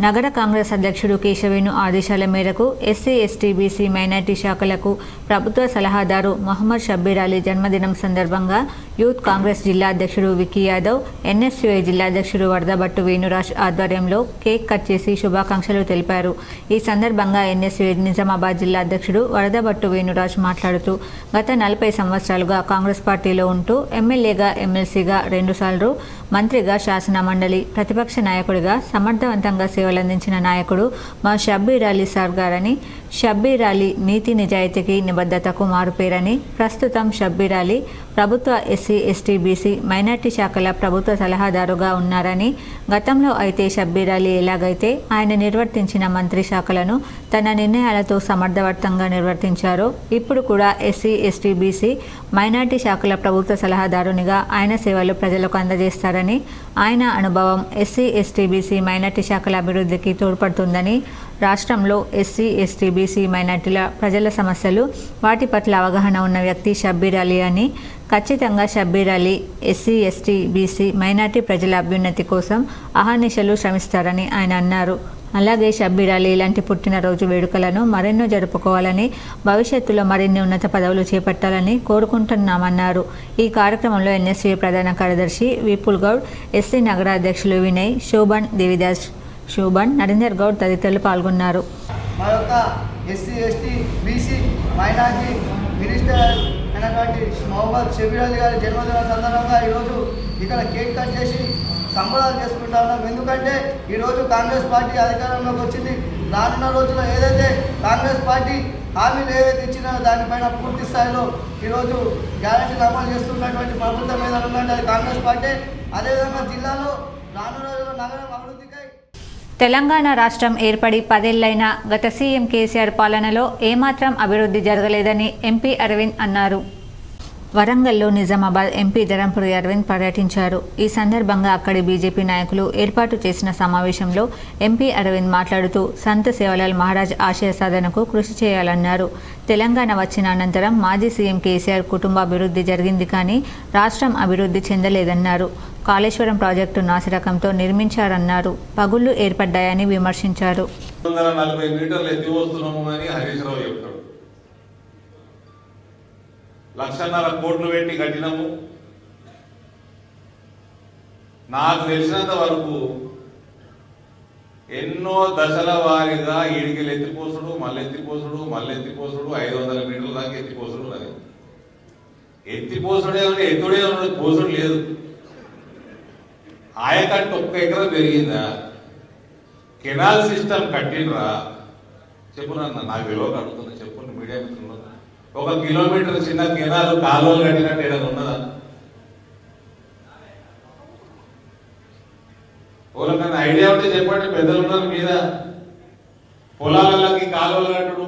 నగర కాంగ్రెస్ అధ్యక్షుడు కేశవేణు ఆదేశాల మేరకు ఎస్సీ, ఎస్టీ, బీసీ, మైనార్టీ శాఖలకు ప్రభుత్వ సలహాదారు మహమ్మద్ షబ్బీర్ అలీ జన్మదినం సందర్భంగా యూత్ కాంగ్రెస్ జిల్లా అధ్యక్షుడు వికీ యాదవ్, ఎన్ఎస్యుఐ జిల్లా అధ్యక్షుడు వరదభట్టు వేణురాజ్ ఆధ్వర్యంలో కేక్ కట్ చేసి శుభాకాంక్షలు తెలిపారు. ఈ సందర్భంగా ఎన్ఎస్యుఐ నిజామాబాద్ జిల్లా అధ్యక్షుడు వరదభట్టు వేణురాజ్ మాట్లాడుతూ గత 40 సంవత్సరాలుగా కాంగ్రెస్ పార్టీలో ఉంటూ ఎమ్మెల్యేగా, ఎమ్మెల్సీగా 2 సార్లు, మంత్రిగా, శాసన మండలి, ప్రతిపక్ష నాయకుడిగా సమర్థవంతంగా సేవలందించిన నాయకుడు మా షబ్బీర్ అలీ సార్ గారని, షబ్బీర్ అలీ నీతి నిజాయితీకి నిబద్ధతకు మారుపేరని, ప్రస్తుతం షబ్బీర్ అలీ ప్రభుత్వ ఎస్సీ, ఎస్టీ, బీసీ, మైనార్టీ శాఖల ప్రభుత్వ సలహాదారుగా ఉన్నారని, గతంలో అయితే షబ్బీర్ అలీ ఎలాగైతే ఆయన నిర్వర్తించిన మంత్రి శాఖలను తన నిర్ణయాలతో సమర్థవంతంగా నిర్వర్తించారో ఇప్పుడు కూడా ఎస్సీ ఎస్టీ బీసీ మైనార్టీ శాఖల ప్రభుత్వ సలహాదారునిగా ఆయన సేవలు ప్రజలకు అందజేస్తారని, ఆయన అనుభవం ఎస్సీ ఎస్టీ బీసీ మైనార్టీ శాఖల అభివృద్ధికి తోడ్పడుతుందని, రాష్ట్రంలో ఎస్సీ ఎస్టీ బీసీ మైనార్టీల ప్రజల సమస్యలు వాటి పట్ల అవగాహన ఉన్న వ్యక్తి షబ్బీర్ అలీ అని, ఖచ్చితంగా Shabbir Ali SC ST BC minority ప్రజల అభ్యున్నతి కోసం అహర్నిశలు శ్రమిస్తారని ఆయన అన్నారు. అలాగే షబ్బీర్ అలీ ఇలాంటి పుట్టినరోజు వేడుకలను మరెన్నో జరుపుకోవాలని, భవిష్యత్తులో మరిన్ని ఉన్నత పదవులు చేపట్టాలని కోరుకుంటున్నామన్నారు. ఈ కార్యక్రమంలో ఎన్ఎస్వీ ప్రధాన కార్యదర్శి విపుల్ గౌడ్, ఎస్సీ నగర అధ్యక్షులు వినయ్, శోభన్, దేవిదాస్, శోభన్, నరేందర్ గౌడ్ తదితరులు పాల్గొన్నారు. మా యొక్క SC ST BC minority minister అయినటువంటి మొహమ్మద్ షబ్బీర్ అలీ గారి జన్మదిన సందర్భంగా ఈరోజు ఇక్కడ కేక్ కట్ చేసి సంబరాలు చేసుకుంటా ఉన్నాం. ఎందుకంటే ఈరోజు కాంగ్రెస్ పార్టీ అధికారంలోకి వచ్చింది. రానున్న రోజుల్లో ఏదైతే కాంగ్రెస్ పార్టీ హామీలు ఏదైతే ఇచ్చినా దానిపైన పూర్తి స్థాయిలో ఈరోజు గ్యారెంటీలు అమలు చేస్తున్నటువంటి ప్రభుత్వం ఏదైనా ఉందంటే అది కాంగ్రెస్ పార్టీ. అదేవిధంగా జిల్లాలో రానున్న రోజుల్లో నగరం అభివృద్ధికై తెలంగాణ రాష్ట్రం ఏర్పడి 10 ఏళ్లైనా గత సీఎం కేసీఆర్ పాలనలో ఏమాత్రం అభివృద్ధి జరగలేదని ఎంపీ అరవింద్ అన్నారు. వరంగల్లో నిజామాబాద్ ఎంపీ ధరంపురి అరవింద్ పర్యటించారు. ఈ సందర్భంగా అక్కడి బీజేపీ నాయకులు ఏర్పాటు చేసిన సమావేశంలో ఎంపీ అరవింద్ మాట్లాడుతూ సంత్ సేవలాల్ మహారాజ్ ఆశయ సాధనకు కృషి చేయాలన్నారు. తెలంగాణ వచ్చిన అనంతరం మాజీ సీఎం కేసీఆర్ కుటుంబ అభివృద్ధి జరిగింది కానీ రాష్ట్రం అభివృద్ధి చెందలేదన్నారు. కాళేశ్వరం ప్రాజెక్టు నాసిరకంతో నిర్మించారన్నారు. పగుళ్లు ఏర్పడ్డాయని విమర్శించారు. 140 మీటర్లు ఎత్తి వస్తున్నాము అని హరీష్ రావు చెప్తాడు. 1,50,000 కోట్లు పెట్టి కట్టినాము. నాకు తెలిసినంత వరకు ఎన్నో దశల వారీగా ఈడికెళ్ళి ఎత్తిపోసుడు, మళ్ళీ ఎత్తిపోసుడు, మళ్ళీ ఎత్తిపోసుడు, 500 మీటర్ల దాకా ఎత్తిపోసుడు. అది ఎత్తిపోసుడే ఉంటే ఎత్తుడే ఉన్నది, పోసుడు లేదు. ఆయకట్టు 1 ఎకరం పెరిగిందా? కెనాల్ సిస్టమ్ కట్టినరా? చెప్పు నాన్న, నాకు విలువగా అడుగుతున్నా, చెప్పు మీడియా మిత్రులు. 1 కిలోమీటర్ చిన్న కెనాల్ కాలువలు కట్టినట్టు ఏదైనా ఉన్నదా? వాళ్ళకన్నా ఐడియా ఉంటే చెప్పండి. పెద్దలు ఉన్నారు మీద పొలాలకి కాలువలు కట్టుడు.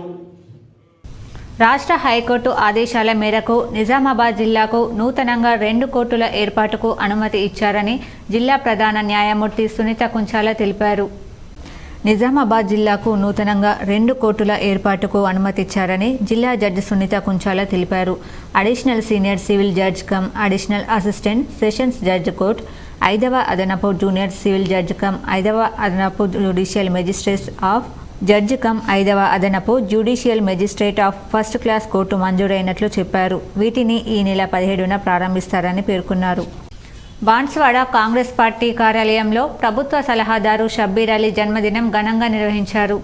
రాష్ట్ర హైకోర్టు ఆదేశాల మేరకు నిజామాబాద్ జిల్లాకు నూతనంగా 2 కోర్టుల ఏర్పాటుకు అనుమతి ఇచ్చారని జిల్లా ప్రధాన న్యాయమూర్తి సునీత కుంచాల తెలిపారు. నిజామాబాద్ జిల్లాకు నూతనంగా 2 కోర్టుల ఏర్పాటుకు అనుమతిచ్చారని జిల్లా జడ్జి సునీత కుంచాల తెలిపారు. Additional senior civil judge cum additional assistant sessions judge court, 5వ అదనపు జూనియర్ సివిల్ జడ్జ్ కమ్ 5వ అదనపు judicial magistrate of judge cum 5వ అదనపు judicial magistrate of first class court మంజూరైనట్లు చెప్పారు. వీటిని ఈ నెల 17న ప్రారంభిస్తారని పేర్కొన్నారు. బాన్స్వాడ కాంగ్రెస్ పార్టీ కార్యాలయంలో ప్రభుత్వ సలహాదారు షబ్బీర్ అలీ జన్మదినం ఘనంగా నిర్వహించారు.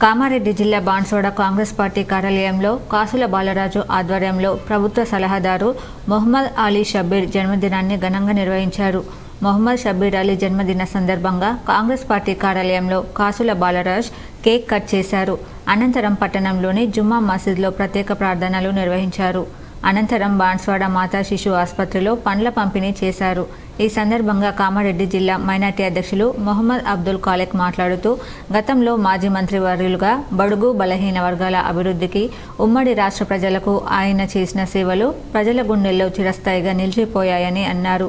కామారెడ్డి జిల్లా బాన్స్వాడ కాంగ్రెస్ పార్టీ కార్యాలయంలో కాసుల బాలరాజు ఆధ్వర్యంలో ప్రభుత్వ సలహాదారు మొహమ్మద్ అలీ షబ్బీర్ జన్మదినాన్ని ఘనంగా నిర్వహించారు. మొహమ్మద్ షబ్బీర్ అలీ జన్మదిన సందర్భంగా కాంగ్రెస్ పార్టీ కార్యాలయంలో కాసుల బాలరాజ్ కేక్ కట్ చేశారు. అనంతరం పట్టణంలోని జుమ్మా మసీద్లో ప్రత్యేక ప్రార్థనలు నిర్వహించారు. అనంతరం బాన్స్వాడ మాతా శిశు ఆసుపత్రిలో పండ్ల పంపిణీ చేశారు. ఈ సందర్భంగా కామారెడ్డి జిల్లా మైనార్టీ అధ్యక్షులు మొహమ్మద్ అబ్దుల్ ఖాలిక్ మాట్లాడుతూ గతంలో మాజీ మంత్రివర్యులుగా బడుగు బలహీన వర్గాల అభివృద్ధికి ఉమ్మడి రాష్ట్ర ప్రజలకు ఆయన చేసిన సేవలు ప్రజల గుండెల్లో చిరస్థాయిగా నిలిచిపోయాయని అన్నారు.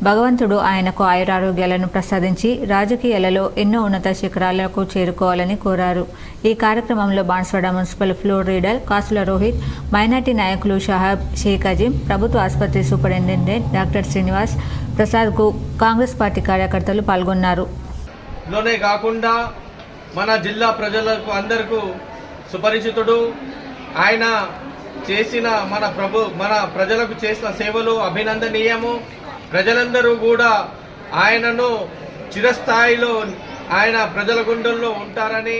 భగవంతుడు ఆయనకు ఆయురారోగ్యాలను ప్రసాదించి రాజకీయాలలో ఎన్నో ఉన్నత శిఖరాలకు చేరుకోవాలని కోరారు. ఈ కార్యక్రమంలో బాన్స్వాడ మున్సిపల్ ఫ్లోర్ లీడర్ కాసుల రోహిత్, మైనార్టీ నాయకులు షహాబ్, షేక్ అజీం, ప్రభుత్వ ఆసుపత్రి సూపరింటెండెంట్ డాక్టర్ శ్రీనివాస్ ప్రసాద్కు కాంగ్రెస్ పార్టీ కార్యకర్తలు పాల్గొన్నారు. లోనే కాకుండా మన జిల్లా ప్రజలకు అందరికీ సుపరిచితుడు. ఆయన చేసిన మన ప్రజలకు చేసిన సేవలు అభినందనీయము. ప్రజలందరూ కూడా ఆయనను చిరస్థాయిలో ఆయన ప్రజల గుండెల్లో ఉంటారని,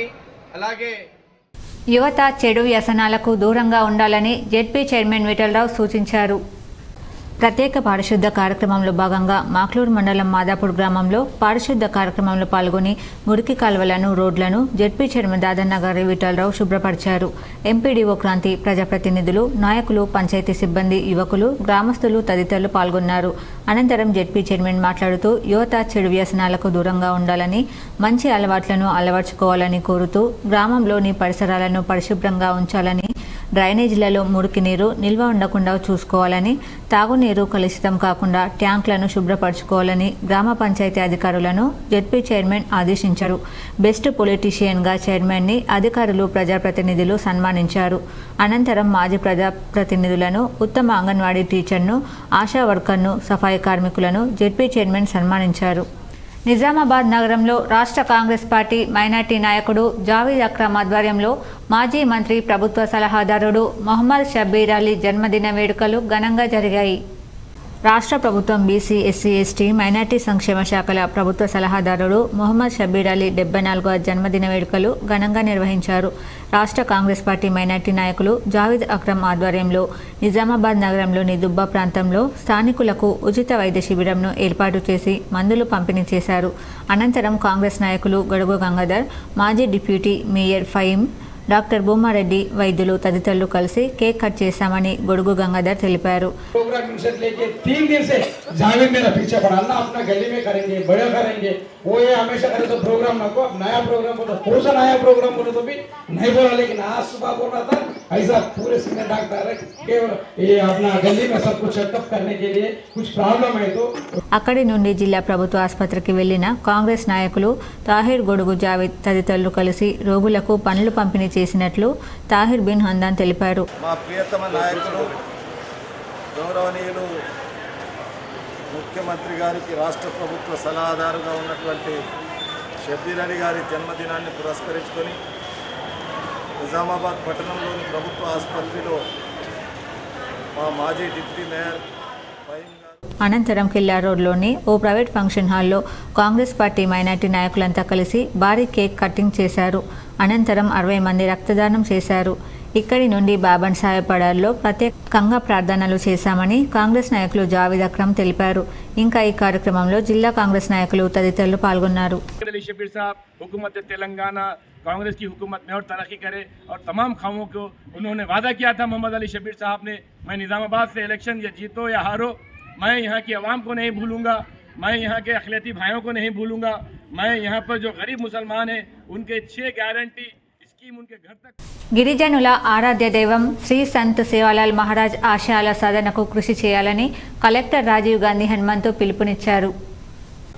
అలాగే యువత చెడు వ్యసనాలకు దూరంగా ఉండాలని జెడ్పీ చైర్మన్ విఠలరావు సూచించారు. ప్రత్యేక పారిశుద్ధ కార్యక్రమంలో భాగంగా మాక్లూరు మండలం మాదాపూర్ గ్రామంలో పారిశుద్ధ కార్యక్రమంలో పాల్గొని మురికి కాలువలను, రోడ్లను జెడ్పీ చైర్మన్ దాదన్న గారి విఠలరావు శుభ్రపరిచారు. ఎంపీడీఓ క్రాంతి, ప్రజాప్రతినిధులు, నాయకులు, పంచాయతీ సిబ్బంది, యువకులు, గ్రామస్తులు తదితరులు పాల్గొన్నారు. అనంతరం జెడ్పీ చైర్మన్ మాట్లాడుతూ యువత చెడు వ్యసనాలకు దూరంగా ఉండాలని, మంచి అలవాట్లను అలవర్చుకోవాలని కోరుతూ గ్రామంలోని పరిసరాలను పరిశుభ్రంగా ఉంచాలని, డ్రైనేజీలలో మురికి నీరు నిల్వ ఉండకుండా చూసుకోవాలని, తాగునీరు కలుషితం కాకుండా ట్యాంకులను శుభ్రపరచుకోవాలని గ్రామ పంచాయతీ అధికారులను జెడ్పీ చైర్మన్ ఆదేశించారు. బెస్ట్ పొలిటీషియన్గా చైర్మన్ని అధికారులు, ప్రజాప్రతినిధులు సన్మానించారు. అనంతరం మాజీ ప్రజాప్రతినిధులను, ఉత్తమ అంగన్వాడీ టీచర్ను, ఆశా వర్కర్ను, సఫాయి కార్మికులను జెడ్పీ చైర్మన్ సన్మానించారు. నిజామాబాద్ నగరంలో రాష్ట్ర కాంగ్రెస్ పార్టీ మైనార్టీ నాయకుడు జావీద్ అక్రమ్ ఆధ్వర్యంలో మాజీ మంత్రి, ప్రభుత్వ సలహాదారుడు మొహమ్మద్ షబ్బీర్ అలీ జన్మదిన వేడుకలు ఘనంగా జరిగాయి. రాష్ట్ర ప్రభుత్వం బీసీ, ఎస్సీ, ఎస్టీ, మైనార్టీ సంక్షేమ శాఖల ప్రభుత్వ సలహాదారుడు మొహమ్మద్ షబ్బీర్ అలీ 74వ జన్మదిన వేడుకలు ఘనంగా నిర్వహించారు. రాష్ట్ర కాంగ్రెస్ పార్టీ మైనార్టీ నాయకులు జావీద్ అక్రమ్ ఆధ్వర్యంలో నిజామాబాద్ నగరంలోని దుబ్బా ప్రాంతంలో స్థానికులకు ఉచిత వైద్య శిబిరంను ఏర్పాటు చేసి మందులు పంపిణీ చేశారు. అనంతరం కాంగ్రెస్ నాయకులు గడుగు గంగాధర్, మాజీ deputy mayor Faheem, doctor Bhoomaraddi, వైద్యులు తదితరులు కలిసి కేక్ కట్ చేశామని గొడుగు గంగాధర్ తెలిపారు. అక్కడి నుండి జిల్లా ప్రభుత్వ ఆసుపత్రికి వెళ్లిన కాంగ్రెస్ నాయకులు తాహిర్, గొడుగు జావేద్ తదితరులు కలిసి రోగులకు పనులు పంపిణీ చేసినట్లు తాహిర్ బిన్ హందాన్ తెలిపారు. మా ప్రియతమ నాయకులు, గౌరవనీయులు ముఖ్యమంత్రి గారికి రాష్ట్ర ప్రభుత్వ సలహాదారుగా ఉన్నటువంటి షబ్బీర్ అలీ గారి జన్మదినాన్ని పురస్కరించుకొని నిజామాబాద్ పట్టణంలోని ప్రభుత్వ ఆసుపత్రిలో మా మాజీ డిప్యూటీ మేయర్ ఫహీం గారు అనంతరం కిల్లా రోడ్లోని ఓ ప్రైవేట్ ఫంక్షన్ హాల్లో కాంగ్రెస్ పార్టీ మైనార్టీ నాయకులంతా కలిసి భారీ కేక్ కటింగ్ చేశారు. అనంతరం 60 మంది రక్తదానం చేశారు. ఇక్కడి నుండి బాబన్ సాయపడాల్లో ప్రత్యేకంగా ప్రార్థనలు చేశామని కాంగ్రెస్ నాయకులు జావీద్ అక్రమ్ తెలిపారు. ఇంకా ఈ కార్యక్రమంలో జిల్లా కాంగ్రెస్ నాయకులు తదితరులు పాల్గొన్నారు. हुकूमत तेलंगाना कांग्रेस की हुकूमत में और तरक्की करे और तमाम खामों को उन्होंने वादा किया था मोहम्मद अली शब्बीर साहब ने, मैं निज़ामाबाद से इलेक्शन या जीतो या हारो, मैं यहाँ की आवाम को नहीं भूलूंगा, मैं यहाँ के अखिलती भाइयों को नहीं भूलूंगा, मैं यहाँ पर जो गरीब मुसलमान हैं उनके 6 गारंटी स्कीम उनके घर तक. గిరిజనుల ఆరాధ్య దైవం శ్రీ సంత్ సేవాలాల్ మహారాజ్ ఆశయాల సాధనకు కృషి చేయాలని కలెక్టర్ రాజీవ్ గాంధీ హనుమంతు పిలుపునిచ్చారు.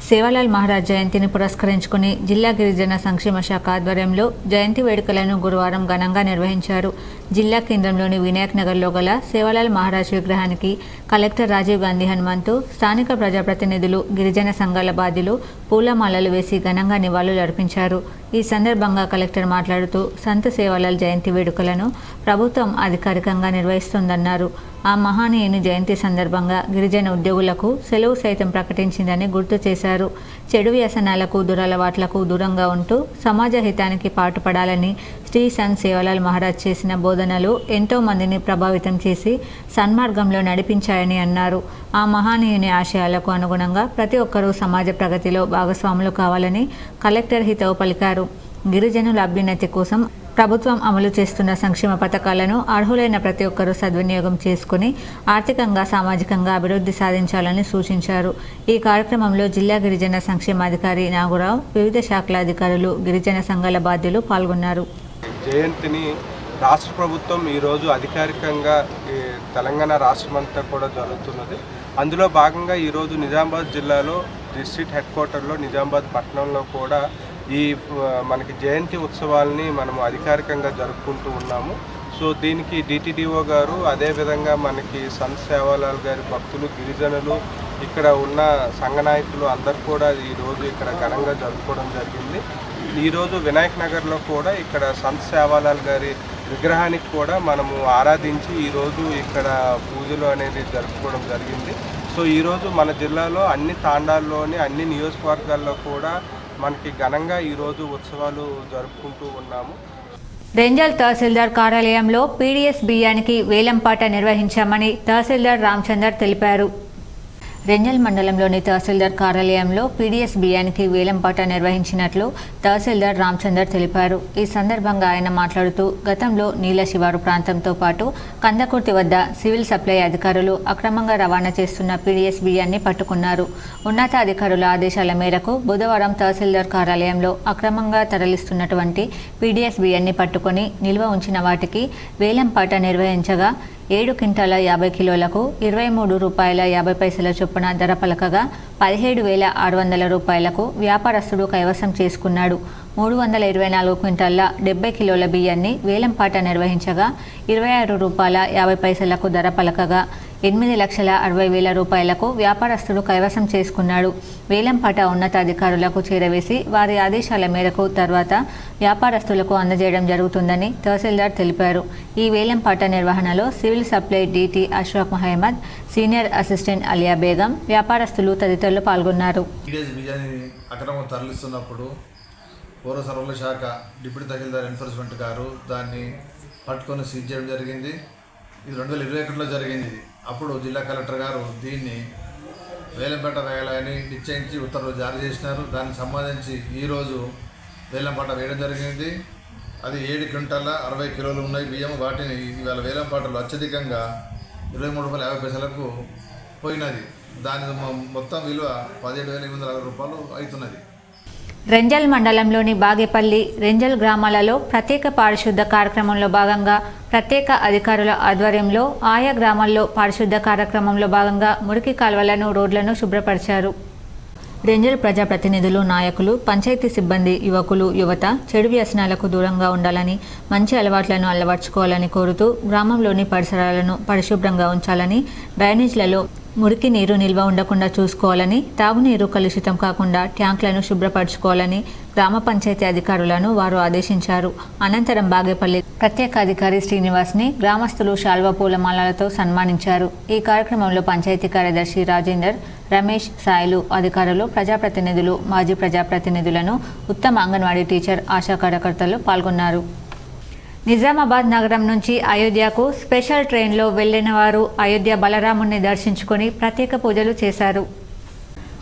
సేవాలాల్ మహారాజ్ జయంతిని పురస్కరించుకుని జిల్లా గిరిజన సంక్షేమ శాఖ ఆధ్వర్యంలో జయంతి వేడుకలను గురువారం ఘనంగా నిర్వహించారు. జిల్లా కేంద్రంలోని వినాయక్ నగర్లో గల సేవాలాల్ మహారాజ్ విగ్రహానికి కలెక్టర్ రాజీవ్ గాంధీ హనుమంతు, స్థానిక ప్రజాప్రతినిధులు, గిరిజన సంఘాల బాధ్యులు పూలమాలలు వేసి ఘనంగా నివాళులు అర్పించారు. ఈ సందర్భంగా కలెక్టర్ మాట్లాడుతూ సంత్ సేవాలాల్ జయంతి వేడుకలను ప్రభుత్వం అధికారికంగా నిర్వహిస్తోందన్నారు. ఆ మహానీయుని జయంతి సందర్భంగా గిరిజన ఉద్యోగులకు సెలవు సైతం ప్రకటించిందని గుర్తు చేశారు. చెడు వ్యసనాలకు, దురలవాట్లకు దూరంగా ఉంటూ సమాజ హితానికి పాటుపడాలని శ్రీ సంత్ సేవాలాల్ మహారాజ్ చేసిన బోధనలు ఎంతో మందిని ప్రభావితం చేసి సన్మార్గంలో నడిపించాయని అన్నారు. ఆ మహానీయుని ఆశయాలకు అనుగుణంగా ప్రతి ఒక్కరూ సమాజ ప్రగతిలో భాగస్వాములు కావాలని కలెక్టర్ హితవు పలికారు. గిరిజనుల అభ్యున్నతి కోసం ప్రభుత్వం అమలు చేస్తున్న సంక్షేమ పథకాలను అర్హులైన ప్రతి ఒక్కరూ సద్వినియోగం చేసుకుని ఆర్థికంగా, సామాజికంగా అభివృద్ధి సాధించాలని సూచించారు. ఈ కార్యక్రమంలో జిల్లా గిరిజన సంక్షేమాధికారి నాగురావు, వివిధ శాఖల అధికారులు, గిరిజన సంఘాల బాధ్యులు పాల్గొన్నారు. జయంతిని రాష్ట్ర ప్రభుత్వం ఈరోజు అధికారికంగా తెలంగాణ రాష్ట్రమంతా కూడా జరుగుతున్నది. అందులో భాగంగా ఈరోజు నిజామాబాద్ జిల్లాలో డిస్ట్రిక్ట్ హెడ్ క్వార్టర్లో నిజామాబాద్ పట్టణంలో కూడా ఈ మనకి జయంతి ఉత్సవాల్ని మనము అధికారికంగా జరుపుకుంటూ ఉన్నాము. సో దీనికి డిటిడిఓ గారు, అదేవిధంగా మనకి సంత్ సేవాలాల్ గారి భక్తులు, గిరిజనులు, ఇక్కడ ఉన్న సంఘ నాయకులు అందరూ కూడా ఈరోజు ఇక్కడ ఘనంగా జరుపుకోవడం జరిగింది. ఈరోజు వినాయక్ నగర్లో కూడా ఇక్కడ సంత్ సేవాలాల్ గారి విగ్రహానికి కూడా మనము ఆరాధించి ఈరోజు ఇక్కడ పూజలు అనేది జరుపుకోవడం జరిగింది. సో ఈరోజు మన జిల్లాలో అన్ని తాండాల్లోని, అన్ని నియోజకవర్గాల్లో కూడా మనకి ఘనంగా ఈరోజు ఉత్సవాలు జరుపుకుంటూ ఉన్నాము. రెంజల్ తహసీల్దార్ కార్యాలయంలో పీడీఎస్ బియ్యానికి వేలంపాట నిర్వహించామని తహసీల్దార్ రామచందర్ తెలిపారు. రెంజల్ మండలంలోని తహసీల్దార్ కార్యాలయంలో పీడీఎస్ బియ్యానికి వేలంపాట నిర్వహించినట్లు తహసీల్దార్ రామచందర్ తెలిపారు. ఈ సందర్భంగా ఆయన మాట్లాడుతూ గతంలో నీల శివారు ప్రాంతంతో పాటు కందకుర్తి వద్ద సివిల్ సప్లై అధికారులు అక్రమంగా రవాణా చేస్తున్న పీడీఎస్ బియ్యాన్ని పట్టుకున్నారు. ఉన్నతాధికారుల ఆదేశాల మేరకు బుధవారం తహసీల్దార్ కార్యాలయంలో అక్రమంగా తరలిస్తున్నటువంటి పీడీఎస్ బియ్యాన్ని పట్టుకొని నిల్వ ఉంచిన వాటికి వేలంపాట నిర్వహించగా 7 క్వింటాల 50 కిలోలకు ₹23.50 చొప్పున ధర పలకగా 17,600 రూపాయలకు వ్యాపారస్తుడు కైవసం చేసుకున్నాడు. 324 క్వింటాల 70 కిలోల బియ్యాన్ని వేలంపాట నిర్వహించగా ₹26.50 ధర పలకగా 8,60,60,000 రూపాయలకు వ్యాపారస్తుడు కైవసం చేసుకున్నాడు. వేలంపాట ఉన్నతాధికారులకు చేరవేసి వారి ఆదేశాల మేరకు తర్వాత వ్యాపారస్తులకు అందజేయడం జరుగుతుందని తహసీల్దార్ తెలిపారు. ఈ వేలంపాట నిర్వహణలో civil supply DT Ashraf Mohammed, senior assistant Aliya Begum, వ్యాపారస్తులు తదితరులు పాల్గొన్నారు. అక్రమం తరలిస్తున్నప్పుడు పౌర సరఫరాల శాఖ డిప్యూటీ తహసీల్దార్ ఎన్ఫోర్స్మెంట్ గారు దాన్ని పట్టుకొని సీజ్ చేయడం జరిగింది. ఇది 2021లో జరిగింది. అప్పుడు జిల్లా కలెక్టర్ గారు దీన్ని వేలంపాట వేయాలని నిశ్చయించి ఉత్తర్వులు జారీ చేసినారు. దానికి సంబంధించి ఈరోజు వేలంపాట వేయడం జరిగింది. అది 7 క్వింటాల 60 కిలోలు ఉన్నాయి బియ్యం. వాటిని ఇవాళ వేలంపాటలు అత్యధికంగా ₹23.50 పోయినది. దాని మొత్తం విలువ ₹17,860 అవుతున్నది. రెంజల్ మండలంలోని బాగేపల్లి, రెంజల్ గ్రామాలలో ప్రత్యేక పారిశుద్ధ కార్యక్రమంలో భాగంగా ప్రత్యేక అధికారుల ఆధ్వర్యంలో ఆయా గ్రామాల్లో పారిశుద్ధ కార్యక్రమంలో భాగంగా మురికి కాల్వలను, రోడ్లను శుభ్రపరిచారు. రెంజల్ ప్రజాప్రతినిధులు, నాయకులు, పంచాయతీ సిబ్బంది, యువకులు, యువత చెడు వ్యసనాలకు దూరంగా ఉండాలని, మంచి అలవాట్లను అలవర్చుకోవాలని కోరుతూ గ్రామంలోని పరిసరాలను పరిశుభ్రంగా ఉంచాలని, డ్రైనేజ్లలో మురికి నీరు నిల్వ ఉండకుండా చూసుకోవాలని, తాగునీరు కలుషితం కాకుండా ట్యాంకులను శుభ్రపరచుకోవాలని గ్రామ పంచాయతీ అధికారులను వారు ఆదేశించారు. అనంతరం బాగేపల్లి ప్రత్యేక అధికారి శ్రీనివాస్ని గ్రామస్తులు శాల్వా పూలమాలలతో సన్మానించారు. ఈ కార్యక్రమంలో పంచాయతీ కార్యదర్శి రాజేందర్, రమేష్, సాయిలు, అధికారులు, ప్రజాప్రతినిధులు, మాజీ ప్రజాప్రతినిధులను, ఉత్తమ అంగన్వాడీ టీచర్, ఆశా కార్యకర్తలు పాల్గొన్నారు. నిజామాబాద్ నగరం నుంచి అయోధ్యకు స్పెషల్ ట్రైన్లో వెళ్లిన వారు అయోధ్య బలరాముని దర్శించుకొని ప్రత్యేక పూజలు చేశారు.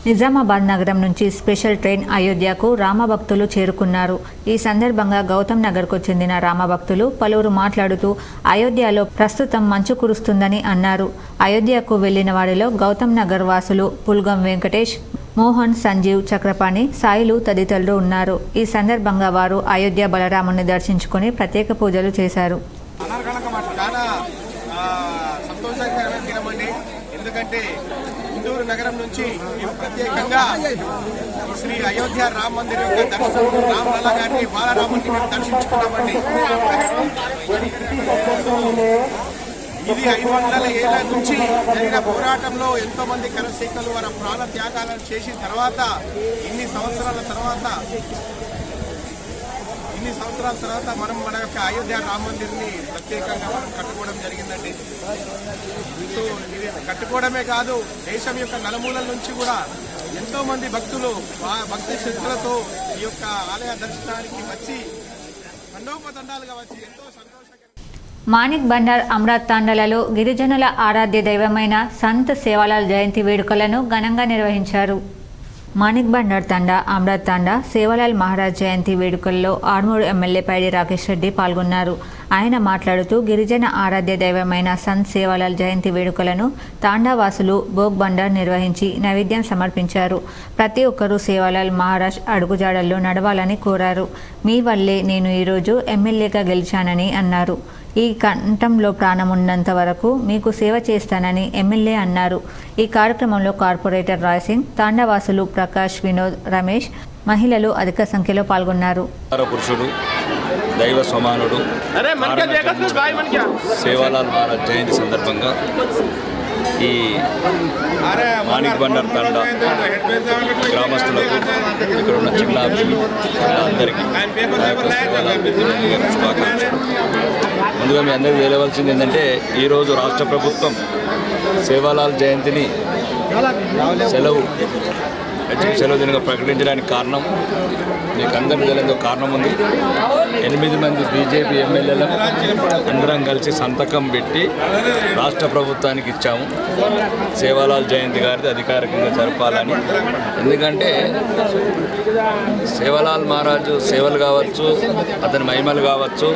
నిజామాబాద్ నగరం నుంచి స్పెషల్ ట్రైన్ అయోధ్యకు రామభక్తులు చేరుకున్నారు. ఈ సందర్భంగా గౌతమ్ నగర్కు చెందిన రామభక్తులు పలువురు మాట్లాడుతూ అయోధ్యలో ప్రస్తుతం మంచు కురుస్తుందని అన్నారు. అయోధ్యకు వెళ్లిన వారిలో గౌతమ్ నగర్ వాసులు పుల్గం వెంకటేష్, మోహన్, సంజీవ్, చక్రపాణి, సాయిలు తదితరులు ఉన్నారు. ఈ సందర్భంగా వారు అయోధ్య బలరాముని దర్శించుకొని ప్రత్యేక పూజలు చేశారు. ఎందుకంటే గుంటూరు నగరం నుంచి ప్రత్యేకంగా శ్రీ అయోధ్య రామ మందిర్ యొక్క దర్శనం, రామలల్ల గారిని, బాలరాముని దర్శించుకున్నామండి. ఇది 500 ఏళ్ల నుంచి జరిగిన పోరాటంలో ఎంతో మంది కరసేకలు వారి ప్రాణ త్యాగాలను చేసిన తర్వాత ఇన్ని సంవత్సరాల తర్వాత మనం మన యొక్క అయోధ్య రామ మందిర్ని ప్రత్యేకంగా మనం కట్టుకోవడం జరిగిందండి. సో ఇది కట్టుకోవడమే కాదు, దేశం యొక్క నలుమూలల నుంచి కూడా ఎంతో మంది భక్తులు భక్తి శ్రద్ధలతో ఈ యొక్క ఆలయ దర్శనానికి వచ్చి తండోపతండాలుగా వచ్చి ఎంతో సంతోషంగా. మాణిక్ బండార్ అమృత్ తాండాలలో గిరిజనుల ఆరాధ్య దైవమైన సంత్ సేవాలాల్ జయంతి వేడుకలను ఘనంగా నిర్వహించారు. మాణిక్ బండార్ తండా, అమృత్ తాండా సేవాలాల్ మహారాజ్ జయంతి వేడుకల్లో ఆర్మూరు ఎమ్మెల్యే పైడి రాకేష్ రెడ్డి పాల్గొన్నారు. ఆయన మాట్లాడుతూ గిరిజన ఆరాధ్య దైవమైన సంత్ సేవాలాల్ జయంతి వేడుకలను తాండావాసులు భోగ్ బండార్ నిర్వహించి నైవేద్యం సమర్పించారు. ప్రతి ఒక్కరూ సేవాలాల్ మహారాజ్ అడుగుజాడల్లో నడవాలని కోరారు. మీ వల్లే నేను ఈరోజు ఎమ్మెల్యేగా గెలిచానని అన్నారు. ఈ కంఠంలో ప్రాణం ఉన్నంత వరకు మీకు సేవ చేస్తానని ఎమ్మెల్యే అన్నారు. ఈ కార్యక్రమంలో కార్పొరేటర్ రాయ్ సింగ్, తాండావాసులు ప్రకాష్, వినోద్, రమేష్, మహిళలు అధిక సంఖ్యలో పాల్గొన్నారు. పురుషుడు, దైవ సమానుడు సేవాలాల్ మహారాజ్ జయంతి సందర్భంగా ఈ మాణిక్ బండార్ తండా గ్రామస్తులకు, ఇక్కడ ఉన్న చిన్న అందరికీ శుభాకాంక్షలు. ముందుగా మీ అందరికీ తెలియవలసింది ఏంటంటే ఈరోజు రాష్ట్ర ప్రభుత్వం సేవాలాల్ జయంతిని సెలవు యాక్చువల్ సెలవు దినంగా ప్రకటించడానికి కారణం మీకు అందరికీ తెలియదు కారణం ఉంది. 8 మంది బీజేపీ ఎమ్మెల్యేలు అందరం కలిసి సంతకం పెట్టి రాష్ట్ర ప్రభుత్వానికి ఇచ్చాము సేవాలాల్ జయంతి గారిది అధికారికంగా జరపాలని. ఎందుకంటే సేవాలాల్ మహారాజు సేవలు కావచ్చు, అతని మహిమలు కావచ్చు,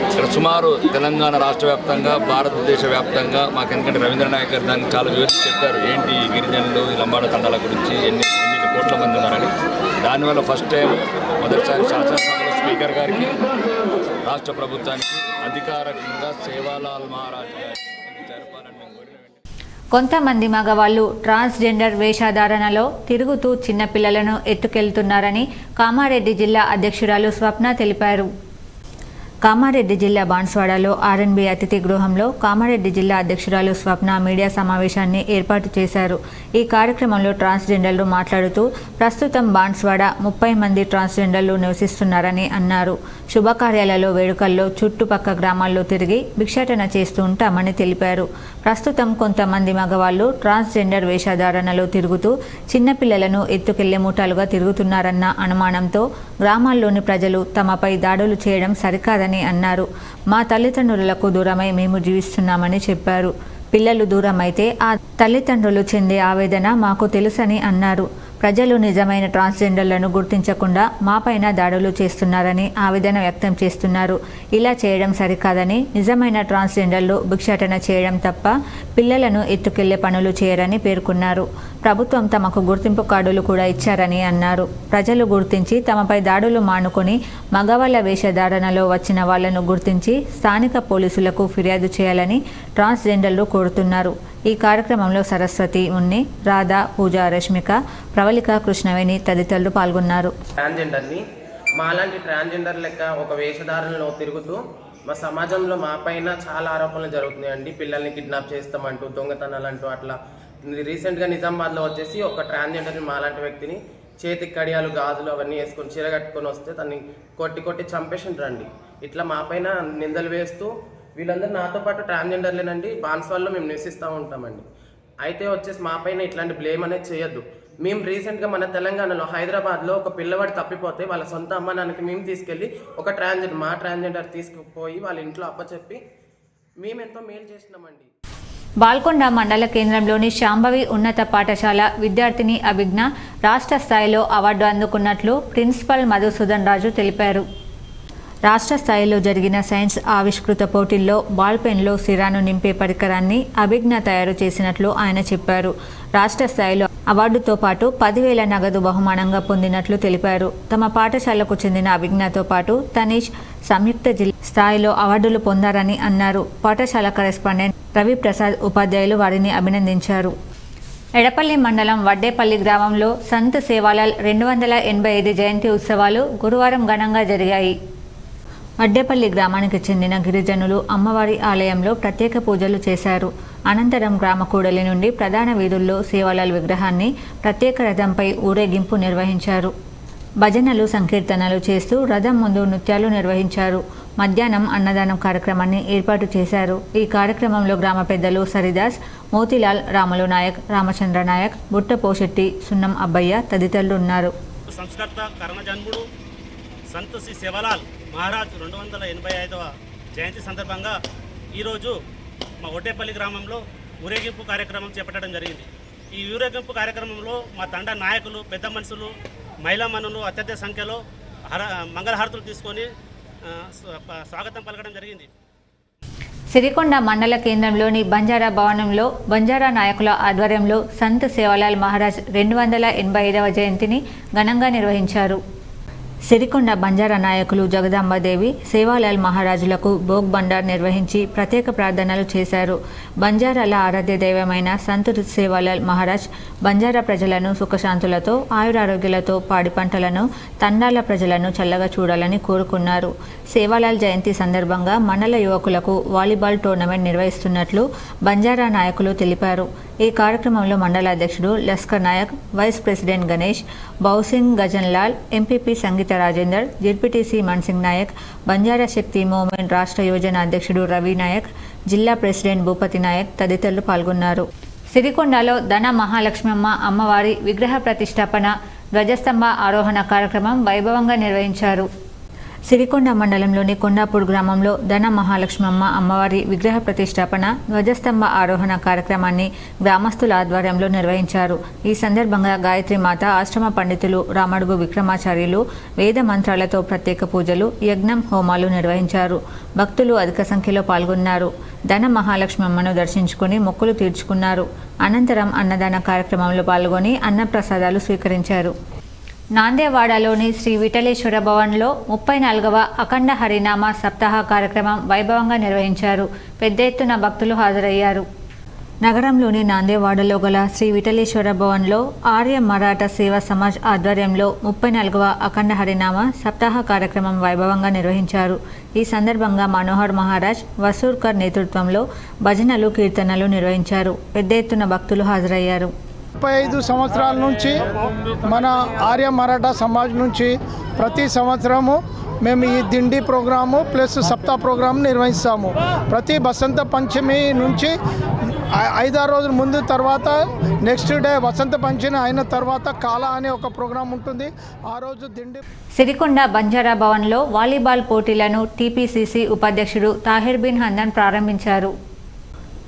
ఇక్కడ సుమారు తెలంగాణ రాష్ట్ర వ్యాప్తంగా భారతదేశ వ్యాప్తంగా మాకు ఎందుకంటే రవీంద్ర నాయక్ గారు దానికి చాలా వివరించి చెప్పారు ఏంటి గిరిజనులు ఈ లంబాడ తండాల గురించి ఎన్ని కోట్ల మంది ఉన్నారని. దానివల్ల ఫస్ట్ టైం మొదటిసారి శాసనసభలో స్పీకర్ గారికి రాష్ట్ర ప్రభుత్వానికి అధికారికంగా సేవాలాల్ మహారాజ్ గారికి జరపాలని మేము కోరిన. కొంతమంది మగవాళ్ళు ట్రాన్స్జెండర్ వేషధారణలో తిరుగుతూ చిన్నపిల్లలను ఎత్తుకెళ్తున్నారని కామారెడ్డి జిల్లా అధ్యక్షురాలు స్వప్న తెలిపారు. కామారెడ్డి జిల్లా బాన్స్వాడలో ఆర్ఎన్బి అతిథి గృహంలో కామారెడ్డి జిల్లా అధ్యక్షురాలు స్వప్న మీడియా సమావేశాన్ని ఏర్పాటు చేశారు. ఈ కార్యక్రమంలో ట్రాన్స్జెండర్లు మాట్లాడుతూ ప్రస్తుతం బాన్స్వాడ 30 మంది ట్రాన్స్జెండర్లు నివసిస్తున్నారని అన్నారు. శుభకార్యాలలో వేడుకల్లో చుట్టుపక్క గ్రామాల్లో తిరిగి భిక్షాటన చేస్తూ ఉంటామని తెలిపారు. ప్రస్తుతం కొంతమంది మగవాళ్ళు ట్రాన్స్జెండర్ వేషధారణలో తిరుగుతూ చిన్నపిల్లలను ఎత్తుకెళ్లే ముఠాలుగా తిరుగుతున్నారన్న అనుమానంతో గ్రామాల్లోని ప్రజలు తమపై దాడులు చేయడం సరికాదని అన్నారు. మా తల్లిదండ్రులకు దూరమై మేము జీవిస్తున్నామని చెప్పారు. పిల్లలు దూరమైతే ఆ తల్లిదండ్రులు చెందే ఆవేదన మాకు తెలుసని అన్నారు. ప్రజలు నిజమైన ట్రాన్స్జెండర్లను గుర్తించకుండా మాపైన దాడులు చేస్తున్నారని ఆవేదన వ్యక్తం చేస్తున్నారు. ఇలా చేయడం సరికాదని, నిజమైన ట్రాన్స్జెండర్లు భిక్షాటన చేయడం తప్ప పిల్లలను ఎత్తుకెళ్లే పనులు చేయరని పేర్కొన్నారు. ప్రభుత్వం తమకు గుర్తింపు కార్డులు కూడా ఇచ్చారని అన్నారు. ప్రజలు గుర్తించి తమపై దాడులు మానుకొని మగవాళ్ల వేషధారణలో వచ్చిన వాళ్లను గుర్తించి స్థానిక పోలీసులకు ఫిర్యాదు చేయాలని ట్రాన్స్జెండర్లు కోరుతున్నారు. ఈ కార్యక్రమంలో సరస్వతి, ఉన్ని, రాధా, పూజ, రష్మిక, ప్రవళిక, కృష్ణవేణి తదితరులు పాల్గొన్నారు. ట్రాన్స్జెండర్ని మాలాంటి ట్రాన్స్జెండర్ లెక్క ఒక వేషధారణలో తిరుగుతూ మా సమాజంలో మా పైన చాలా ఆరోపణలు జరుగుతున్నాయండి. పిల్లల్ని కిడ్నాప్ చేస్తామంటూ, దొంగతనాలు అంటూ అట్లా. రీసెంట్గా నిజామాబాద్లో వచ్చేసి ఒక ట్రాన్స్జెండర్ని మాలాంటి వ్యక్తిని చేతికి కడియాలు, గాజులు అవన్నీ వేసుకొని చీర కట్టుకొని వస్తే తన్ని కొట్టి చంపేసిండ్రండి. ఇట్లా మా పైన నిందలు వేస్తూ వీళ్ళందరూ నాతో పాటు ట్రాన్స్జెండర్లేనండి. బాన్స్వాడలో మేము నివసిస్తూ ఉంటామండి. అయితే వచ్చేసి మా పైన ఇట్లాంటి బ్లేమ్ అనేది చేయొద్దు. మేము రీసెంట్గా మన తెలంగాణలో హైదరాబాద్లో ఒక పిల్లవాడు తప్పిపోతే వాళ్ళ సొంత అమ్మ నాన్నకి మేము తీసుకెళ్ళి ఒక ట్రాన్స్జెండర్ తీసుకుపోయి వాళ్ళ ఇంట్లో అప్పచెప్పి మేము ఎంతో మేలు చేసినామండి. బాల్కొండ మండల కేంద్రంలోని శాంభవి ఉన్నత పాఠశాల విద్యార్థిని అభిజ్ఞ రాష్ట్ర స్థాయిలో అవార్డు అందుకున్నట్లు ప్రిన్సిపల్ మధుసూదన్ రాజు తెలిపారు. రాష్ట్ర స్థాయిలో జరిగిన సైన్స్ ఆవిష్కృత పోటీల్లో బాల్ పెన్లో సిరాను నింపే పరికరాన్ని అభిజ్ఞ తయారు చేసినట్లు ఆయన చెప్పారు. రాష్ట్ర స్థాయిలో అవార్డుతో పాటు 10,000 నగదు బహుమానంగా పొందినట్లు తెలిపారు. తమ పాఠశాలకు చెందిన అభిజ్ఞతో పాటు తనీష్ సంయుక్త జిల్లా స్థాయిలో అవార్డులు పొందారని అన్నారు. పాఠశాల కరెస్పాండెంట్ రవిప్రసాద్ ఉపాధ్యాయులు వారిని అభినందించారు. ఎడపల్లి మండలం వడ్డేపల్లి గ్రామంలో సంత్ సేవాలాల్ 285 జయంతి ఉత్సవాలు గురువారం ఘనంగా జరిగాయి. వడ్డేపల్లి గ్రామానికి చెందిన గిరిజనులు అమ్మవారి ఆలయంలో ప్రత్యేక పూజలు చేశారు. అనంతరం గ్రామ కూడలి నుండి ప్రధాన వీధుల్లో సేవాలాల్ విగ్రహాన్ని ప్రత్యేక రథంపై ఊరేగింపు నిర్వహించారు. భజనలు, సంకీర్తనలు చేస్తూ రథం ముందు నృత్యాలు నిర్వహించారు. మధ్యాహ్నం అన్నదానం కార్యక్రమాన్ని ఏర్పాటు చేశారు. ఈ కార్యక్రమంలో గ్రామ పెద్దలు సరిదాస్, మోతిలాల్, రాములు నాయక్, రామచంద్ర నాయక్, బుట్ట పోషెట్టి, సున్నం అబ్బయ్య తదితరులు ఉన్నారు. సంస్కర్త కర్మజన్ముడు సంత్ శ్రీ సేవాలాల్ మహారాజ్ 285వ జయంతి సందర్భంగా ఈరోజు మా వడ్డేపల్లి గ్రామంలో ఊరేగింపు కార్యక్రమం చేపట్టడం జరిగింది. ఈ ఊరేగింపు కార్యక్రమంలో మా తండ నాయకులు, పెద్ద మనుషులు, మహిళా మనులు అత్యధిక సంఖ్యలో మంగళహారతులు తీసుకొని స్వాగతం పలకడం జరిగింది. సిరికొండ మండల కేంద్రంలోని బంజారా భవనంలో బంజారా నాయకుల ఆధ్వర్యంలో సంత్ సేవాలాల్ మహారాజ్ 285వ జయంతిని ఘనంగా నిర్వహించారు. సిరికొండ బంజారా నాయకులు జగదాంబాదేవి సేవాలాల్ మహారాజులకు భోగ్ బండార్ నిర్వహించి ప్రత్యేక ప్రార్థనలు చేశారు. బంజారాల ఆరాధ్య దైవమైన సంత్ సేవాలాల్ మహారాజ్ బంజారా ప్రజలను సుఖశాంతులతో, ఆయురారోగ్యాలతో, పాడి పంటలను, తండాల ప్రజలను చల్లగా చూడాలని కోరుకున్నారు. సేవాలాల్ జయంతి సందర్భంగా మండల యువకులకు వాలీబాల్ టోర్నమెంట్ నిర్వహిస్తున్నట్లు బంజారా నాయకులు తెలిపారు. ఈ కార్యక్రమంలో మండల అధ్యక్షుడు Laskar Nayak, vice president Ganesh, Bousing Gajanlal, MPP Sangeetha Rajender, ZPTC Mansingh Nayak, Banjara Shakti movement రాష్ట్ర యోజన అధ్యక్షుడు రవి నాయక్, జిల్లా ప్రెసిడెంట్ భూపతి నాయక్ తదితరులు పాల్గొన్నారు. సిరికొండలో ధన మహాలక్ష్మమ్మ అమ్మవారి విగ్రహ ప్రతిష్టాపన ధ్వజస్తంభ ఆరోహణ కార్యక్రమం వైభవంగా నిర్వహించారు. సిరికొండ మండలంలోని కొండాపూర్ గ్రామంలో ధన మహాలక్ష్మమ్మ అమ్మవారి విగ్రహ ప్రతిష్టాపన ధ్వజస్తంభ ఆరోహణ కార్యక్రమాన్ని గ్రామస్తుల ఆధ్వర్యంలో నిర్వహించారు. ఈ సందర్భంగా గాయత్రి మాత ఆశ్రమ పండితులు రామడుగు విక్రమాచార్యులు వేద మంత్రాలతో ప్రత్యేక పూజలు, యజ్ఞం, హోమాలు నిర్వహించారు. భక్తులు అధిక సంఖ్యలో పాల్గొన్నారు. ధన మహాలక్ష్మమ్మను దర్శించుకుని మొక్కులు తీర్చుకున్నారు. అనంతరం అన్నదాన కార్యక్రమంలో పాల్గొని అన్నప్రసాదాలు స్వీకరించారు. నాందేవాడలోని శ్రీ విఠలేశ్వర భవన్లో 34వ అఖండ హరినామ సప్తాహ కార్యక్రమం వైభవంగా నిర్వహించారు. పెద్ద ఎత్తున భక్తులు హాజరయ్యారు. నగరంలోని నాందేవాడలో గల శ్రీ విఠలేశ్వర భవన్లో ఆర్య మరాఠా సేవా సమాజ్ ఆధ్వర్యంలో 34వ అఖండ హరినామ సప్తాహ కార్యక్రమం వైభవంగా నిర్వహించారు. ఈ సందర్భంగా మనోహర్ మహారాజ్ వసూర్కర్ నేతృత్వంలో భజనలు, కీర్తనలు నిర్వహించారు. పెద్ద ఎత్తున భక్తులు హాజరయ్యారు. 35 సంవత్సరాల నుంచి మన ఆర్య మరాఠా సమాజ్ నుంచి ప్రతి సంవత్సరము మేము ఈ దిండి ప్రోగ్రాము ప్లస్ సప్తాహ ప్రోగ్రాము నిర్వహిస్తాము. ప్రతి వసంత పంచమి నుంచి 5-6 రోజుల ముందు తర్వాత నెక్స్ట్ డే వసంత పంచమి అయిన తర్వాత కాల అనే ఒక ప్రోగ్రాం ఉంటుంది. ఆ రోజు దిండి. సిరికొండ బంజారా భవన్లో వాలీబాల్ పోటీలను టీపీసీసీ ఉపాధ్యక్షుడు తాహిర్ బిన్ హందన్ ప్రారంభించారు.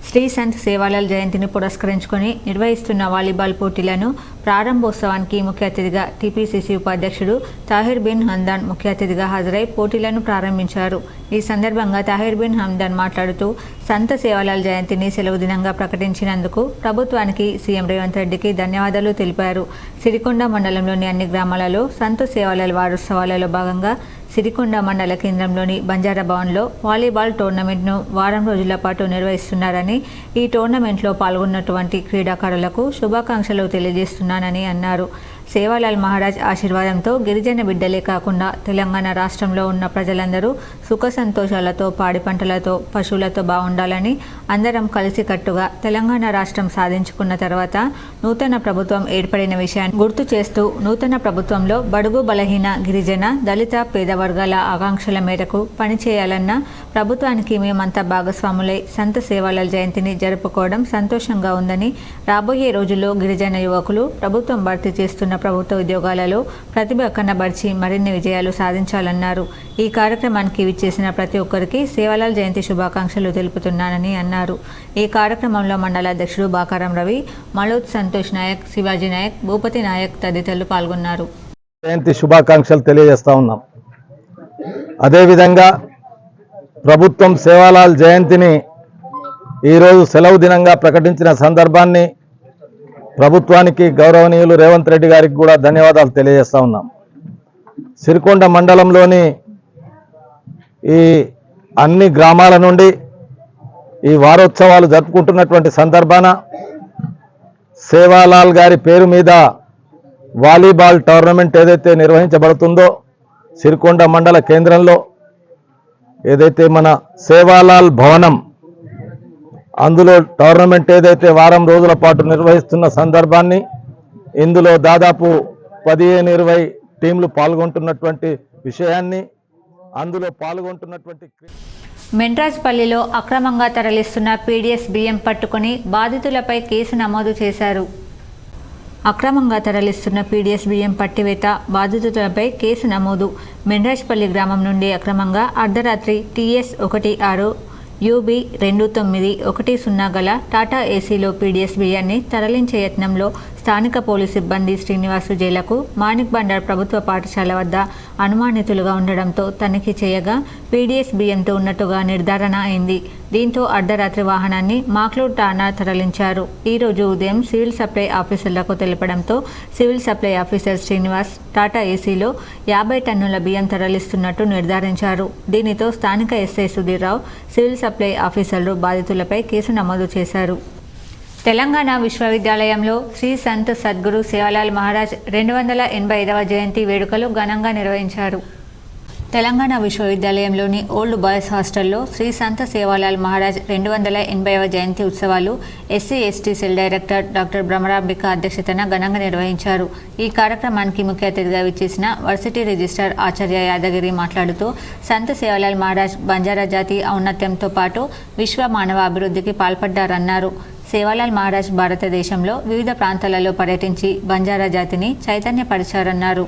శ్రీ సంత్ సేవాలాల్ జయంతిని పురస్కరించుకొని నిర్వహిస్తున్న వాలీబాల్ పోటీలను ప్రారంభోత్సవానికి ముఖ్య అతిథిగా టీపీసీసీ ఉపాధ్యక్షుడు తాహిర్ బిన్ హందాన్ ముఖ్య అతిథిగా హాజరై పోటీలను ప్రారంభించారు. ఈ సందర్భంగా తాహిర్ బిన్ హందాన్ మాట్లాడుతూ సంత్ సేవాలాల్ జయంతిని సెలవు దినంగా ప్రకటించినందుకు ప్రభుత్వానికి సీఎం రేవంత్ రెడ్డికి ధన్యవాదాలు తెలిపారు. సిరికొండ మండలంలోని అన్ని గ్రామాలలో సంత్ సేవాలాల్ వారోత్సవాలలో భాగంగా సిరికొండ మండల కేంద్రంలోని బంజారా భవన్లో వాలీబాల్ టోర్నమెంట్ను వారం రోజుల పాటు నిర్వహిస్తున్నారని, ఈ టోర్నమెంట్లో పాల్గొన్నటువంటి క్రీడాకారులకు శుభాకాంక్షలు తెలియజేస్తున్నానని అన్నారు. సేవాలాల్ మహారాజ్ ఆశీర్వాదంతో గిరిజన బిడ్డలే కాకుండా తెలంగాణ రాష్ట్రంలో ఉన్న ప్రజలందరూ సుఖ సంతోషాలతో, పాడి పంటలతో, పశువులతో బాగుండాలని, అందరం కలిసికట్టుగా తెలంగాణ రాష్ట్రం సాధించుకున్న తర్వాత నూతన ప్రభుత్వం ఏర్పడిన విషయాన్ని గుర్తు చేస్తూ నూతన ప్రభుత్వంలో బడుగు బలహీన గిరిజన దళిత పేద వర్గాల ఆకాంక్షల మేరకు పనిచేయాలన్న ప్రభుత్వానికి మేమంతా భాగస్వాములై సంత్ సేవాలాల్ జయంతిని జరుపుకోవడం సంతోషంగా ఉందని, రాబోయే రోజుల్లో గిరిజన యువకులు ప్రభుత్వం భర్తీ చేస్తున్న ప్రభుత్వ ఉద్యోగాలలో ప్రతిభ కనబర్చి మరిన్ని విజయాలు సాధించాలన్నారు. ఈ కార్యక్రమానికి విచ్చేసిన ప్రతి ఒక్కరికి సేవాలాల్ జయంతి శుభాకాంక్షలు తెలుపుతున్నానని అన్నారు. ఈ కార్యక్రమంలో మండల అధ్యక్షుడు బాకారం రవి, మలోద్ సంతోష్ నాయక్, శివాజీ నాయక్, భూపతి నాయక్ తదితరులు పాల్గొన్నారు. జయంతి శుభాకాంక్షలు తెలియజేస్తా ఉన్నాం. అదేవిధంగా ప్రభుత్వం సేవాలాల్ జయంతిని ఈరోజు సెలవు దినంగా ప్రకటించిన సందర్భాన్ని ప్రభుత్వానికి గౌరవనీయులు రేవంత్ రెడ్డి గారికి కూడా ధన్యవాదాలు తెలియజేస్తా ఉన్నాం. సిరికొండ మండలంలోని ఈ అన్ని గ్రామాల నుండి ఈ వారోత్సవాలు జరుపుకుంటున్నటువంటి సందర్భాన సేవాలాల్ గారి పేరు మీద వాలీబాల్ టోర్నమెంట్ ఏదైతే నిర్వహించబడుతుందో సిరికొండ మండల కేంద్రంలో ఏదైతే మన సేవాలాల్ భవనం అందులో టోర్నమెంట్ ఏదైతే వారం రోజుల పాటు నిర్వహిస్తున్న సందర్భాన్ని ఇందులో దాదాపు 15-20 టీంలు పాల్గొంటున్నటువంటి విషయాన్ని అందులో పాల్గొంటున్నటువంటి మెంట్రాజ్పల్లిలో అక్రమంగా తరలిస్తున్న పీడీఎస్ బియ్యం పట్టుకుని బాధితులపై కేసు నమోదు చేశారు. అక్రమంగా తరలిస్తున్న పీడీఎస్ బియ్యం పట్టివేత, బాధితులపై కేసు నమోదు. మెంట్రాజ్పల్లి గ్రామం నుండి అక్రమంగా అర్ధరాత్రి TS16 UB 2910 గల టాటా ఏసీలో పీడీఎస్ బియ్యాన్ని తరలించే యత్నంలో స్థానిక పోలీస్ సిబ్బంది శ్రీనివాసు జైలకు మాణిక్ బండార్ ప్రభుత్వ పాఠశాల వద్ద అనుమానితులుగా ఉండడంతో తనిఖీ చేయగా పీడీఎస్ బియ్యంతో ఉన్నట్టుగా నిర్ధారణ అయింది. దీంతో అర్ధరాత్రి వాహనాన్ని మాక్లూర్ ఠాణా తరలించారు. ఈరోజు ఉదయం సివిల్ సప్లై ఆఫీసర్లకు తెలపడంతో civil supply officer Srinivas Tata ఏసీలో 50 టన్నుల బియ్యం తరలిస్తున్నట్టు నిర్ధారించారు. దీనితో స్థానిక ఎస్ఐ సుధీర్రావు, సివిల్ సప్లై ఆఫీసర్లు బాధితులపై కేసు నమోదు చేశారు. తెలంగాణ విశ్వవిద్యాలయంలో శ్రీ సంత్ సద్గురు సేవాలాల్ మహారాజ్ 285వ జయంతి వేడుకలు ఘనంగా నిర్వహించారు. తెలంగాణ విశ్వవిద్యాలయంలోని ఓల్డ్ బాయ్స్ హాస్టల్లో శ్రీ సంత్ సేవాలాల్ మహారాజ్ 280వ జయంతి ఉత్సవాలు SC/ST cell director doctor Bhramarambika అధ్యక్షతన ఘనంగా నిర్వహించారు. ఈ కార్యక్రమానికి ముఖ్య అతిథిగా విచ్చేసిన వర్సిటీ రిజిస్ట్రార్ ఆచార్య యాదగిరి మాట్లాడుతూ సంత్ సేవాలాల్ మహారాజ్ బంజారా జాతి ఔన్నత్యంతో పాటు విశ్వ మానవ అభివృద్ధికి పాల్పడ్డారన్నారు. సేవాలాల్ మహారాజ్ భారతదేశంలో వివిధ ప్రాంతాలలో పర్యటించి బంజారా జాతిని చైతన్యపరిచారన్నారు.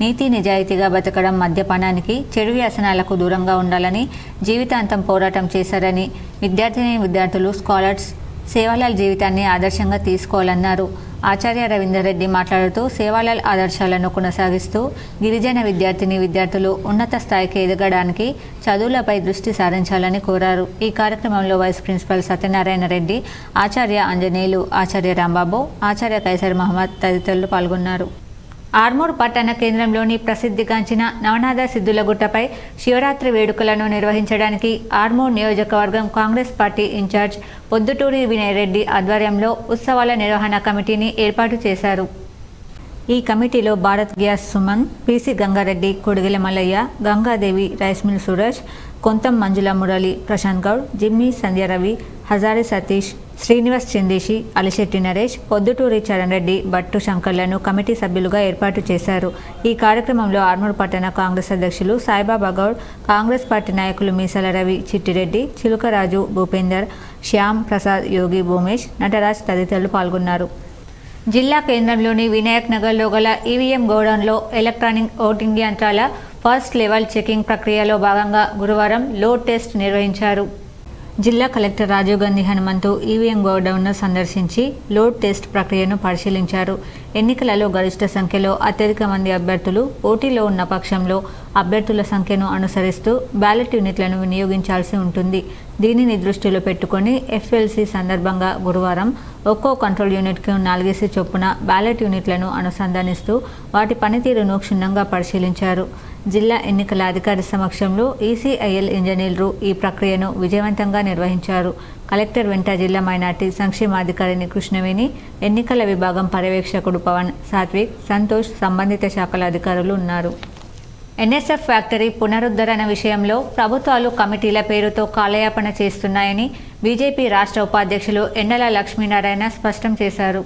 నీతి నిజాయితీగా బతకడం, మద్యపానానికి, చెడు వ్యసనాలకు దూరంగా ఉండాలని జీవితాంతం పోరాటం చేశారని, విద్యార్థులు, స్కాలర్స్ సేవాలాల్ జీవితాన్ని ఆదర్శంగా తీసుకోవాలన్నారు. ఆచార్య రవీందర్ రెడ్డి మాట్లాడుతూ సేవాలాల్ ఆదర్శాలను కొనసాగిస్తూ గిరిజన విద్యార్థులు ఉన్నత స్థాయికి ఎదగడానికి చదువులపై దృష్టి సారించాలని కోరారు. ఈ కార్యక్రమంలో వైస్ ప్రిన్సిపల్ సత్యనారాయణ రెడ్డి, ఆచార్య ఆంజనేయులు, ఆచార్య రాంబాబు, ఆచార్య కైసర్ మహమ్మద్ తదితరులు పాల్గొన్నారు. ఆర్మూర్ పట్టణ కేంద్రంలోని ప్రసిద్ధిగాంచిన నవనాథ సిద్ధులగుట్టపై శివరాత్రి వేడుకలను నిర్వహించడానికి ఆర్మూర్ నియోజకవర్గం కాంగ్రెస్ పార్టీ ఇన్ఛార్జ్ పొద్దుటూరి వినయ్ రెడ్డి ఆధ్వర్యంలో ఉత్సవాల నిర్వహణ కమిటీని ఏర్పాటు చేశారు. ఈ కమిటీలో Bharat gas Suman, PC Gangareddy, Kodigela Mallaiah, Gangadevi, rice mill Suraj, Kontham Manjula Murali, Prashanth Goud, Jimmy Sandhyaravi, Hazari Satish, Srinivas Chandeshi, Alishetti Naresh, Podduturi Charan Reddy, Battu శంకర్లను కమిటీ సభ్యులుగా ఏర్పాటు చేశారు. ఈ కార్యక్రమంలో ఆర్మూర్ పట్టణ కాంగ్రెస్ అధ్యక్షులు సాయిబాబా గౌడ్, కాంగ్రెస్ పార్టీ నాయకులు మీసాల రవి, చిట్టిరెడ్డి, చిలుకరాజు, భూపేందర్, శ్యామ్ ప్రసాద్, యోగి, భూమేష్, నటరాజ్ తదితరులు పాల్గొన్నారు. జిల్లా కేంద్రంలోని వినాయక్ నగర్లో గల ఈవీఎం గోడౌన్లో ఎలక్ట్రానిక్ ఓటింగ్ యంత్రాల ఫస్ట్ లెవెల్ చెకింగ్ ప్రక్రియలో భాగంగా గురువారం లోడ్ టెస్ట్ నిర్వహించారు. జిల్లా కలెక్టర్ రాజీవ్ గాంధీ హనుమంతు ఈవీఎం గోడౌన్ను సందర్శించి లోడ్ టెస్ట్ ప్రక్రియను పరిశీలించారు. ఎన్నికలలో గరిష్ట సంఖ్యలో అత్యధిక మంది అభ్యర్థులు పోటీలో ఉన్న పక్షంలో అభ్యర్థుల సంఖ్యను అనుసరిస్తూ బ్యాలెట్ యూనిట్లను వినియోగించాల్సి ఉంటుంది. దీనిని దృష్టిలో పెట్టుకొని ఎఫ్ఎల్సీ సందర్భంగా గురువారం ఒక్కో కంట్రోల్ యూనిట్కు 4 చొప్పున బ్యాలెట్ యూనిట్లను అనుసంధానిస్తూ వాటి పనితీరును క్షుణ్ణంగా పరిశీలించారు. జిల్లా ఎన్నికల అధికారి సమక్షంలో ఈసీఐఎల్ ఇంజనీర్లు ఈ ప్రక్రియను విజయవంతంగా నిర్వహించారు. కలెక్టర్ వెంట జిల్లా మైనార్టీ సంక్షేమాధికారిని కృష్ణవేణి, ఎన్నికల విభాగం పర్యవేక్షకుడు పవన్, సాత్విక్, సంతోష్, సంబంధిత శాఖల అధికారులు ఉన్నారు. ఎన్ఎస్ఎఫ్ ఫ్యాక్టరీ పునరుద్ధరణ విషయంలో ప్రభుత్వాలు కమిటీల పేరుతో కాలయాపన చేస్తున్నాయని బీజేపీ రాష్ట్ర ఉపాధ్యక్షులు ఎండల లక్ష్మీనారాయణ స్పష్టం చేశారు.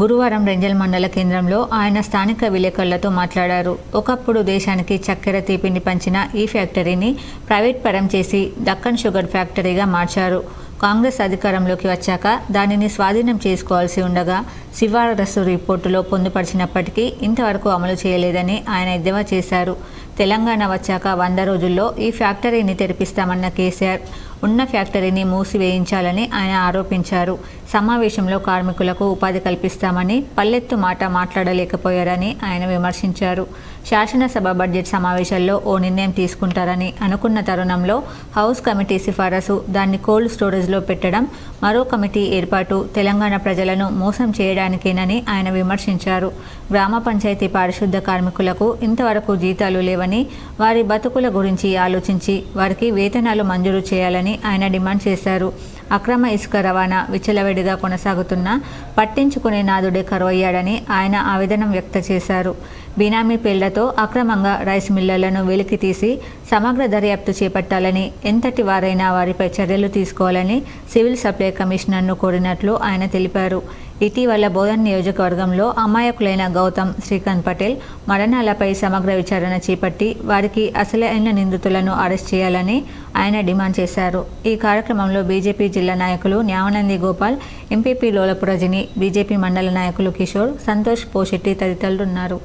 గురువారం రెంజల్ మండల కేంద్రంలో ఆయన స్థానిక విలేకరులతో మాట్లాడారు. ఒకప్పుడు దేశానికి చక్కెర తీపిని పంచిన ఈ ఫ్యాక్టరీని ప్రైవేట్ పరం చేసి దక్కన్ షుగర్ ఫ్యాక్టరీగా మార్చారు. కాంగ్రెస్ అధికారంలోకి వచ్చాక దానిని స్వాధీనం చేసుకోవాల్సి ఉండగా సిఫారసు రిపోర్టులో పొందుపరిచినప్పటికీ ఇంతవరకు అమలు చేయలేదని ఆయన ఎద్దేవా చేశారు. తెలంగాణ వచ్చాక 100 రోజుల్లో ఈ ఫ్యాక్టరీని తెరిపిస్తామన్న కేసీఆర్ ఉన్న ఫ్యాక్టరీని మూసివేయించాలని ఆయన ఆరోపించారు. సమావేశంలో కార్మికులకు ఉపాధి కల్పిస్తామని పల్లెత్తు మాట మాట్లాడలేకపోయారని ఆయన విమర్శించారు. శాసనసభ బడ్జెట్ సమావేశాల్లో ఓ నిర్ణయం తీసుకుంటారని అనుకున్న తరుణంలో హౌస్ కమిటీ సిఫారసు దాన్ని కోల్డ్ స్టోరేజ్లో పెట్టడం, మరో కమిటీ ఏర్పాటు తెలంగాణ ప్రజలను మోసం చేయడానికేనని ఆయన విమర్శించారు. గ్రామ పంచాయతీ పారిశుద్ధ కార్మికులకు ఇంతవరకు జీతాలు లేవని, వారి బతుకుల గురించి ఆలోచించి వారికి వేతనాలు మంజూరు చేయాలని ఆయన డిమాండ్ చేశారు. అక్రమ ఇసుక రవాణా విచ్చలవిడిగా కొనసాగుతున్నా పట్టించుకునే నాదుడే కరువయ్యాడని ఆయన ఆవేదన వ్యక్తం చేశారు. బినామీ పేర్లతో అక్రమంగా రైస్ మిల్లర్లను వెలికి తీసి సమగ్ర దర్యాప్తు చేపట్టాలని, ఎంతటి వారైనా వారిపై చర్యలు తీసుకోవాలని సివిల్ సప్లై కమిషనర్ను కోరినట్లు ఆయన తెలిపారు. ఇటీవల బోధన్ నియోజకవర్గంలో అమాయకులైన గౌతమ్, శ్రీకాంత్ పటేల్ మరణాలపై సమగ్ర విచారణ చేపట్టి వారికి అసలైన నిందితులను అరెస్ట్ చేయాలని ఆయన డిమాండ్ చేశారు. ఈ కార్యక్రమంలో బీజేపీ జిల్లా నాయకులు న్యావనంది గోపాల్, ఎంపీపీ లోలపు రజని, బీజేపీ మండల నాయకులు కిషోర్, సంతోష్ పోషెట్టి తదితరులు ఉన్నారు.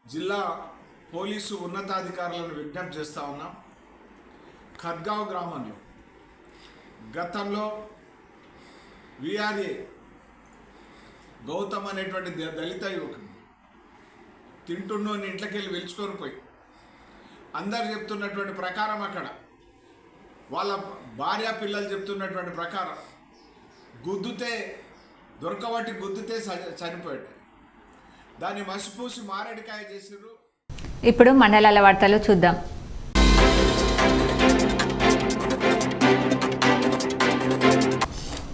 జిల్లా పోలీసు ఉన్నతాధికారులను విజ్ఞప్తి చేస్తూ ఉన్నాం. ఖద్గావ్ గ్రామంలో గతంలో విఆర్ఏ గౌతమ్ అనేటువంటి దళిత యువకుడు తింటున్నోని ఇంట్లోకి వెళ్ళి వెలుచుకొని పోయి అందరు చెప్తున్నటువంటి ప్రకారం అక్కడ వాళ్ళ భార్య పిల్లలు చెప్తున్నటువంటి ప్రకారం గుద్దుతే దొరకబట్టి గుద్దుతే చనిపోయాడు. దాన్ని మసిపూసి మారేడికాయ చేసిర్రు. ఇప్పుడు మండలాల వార్తలు చూద్దాం.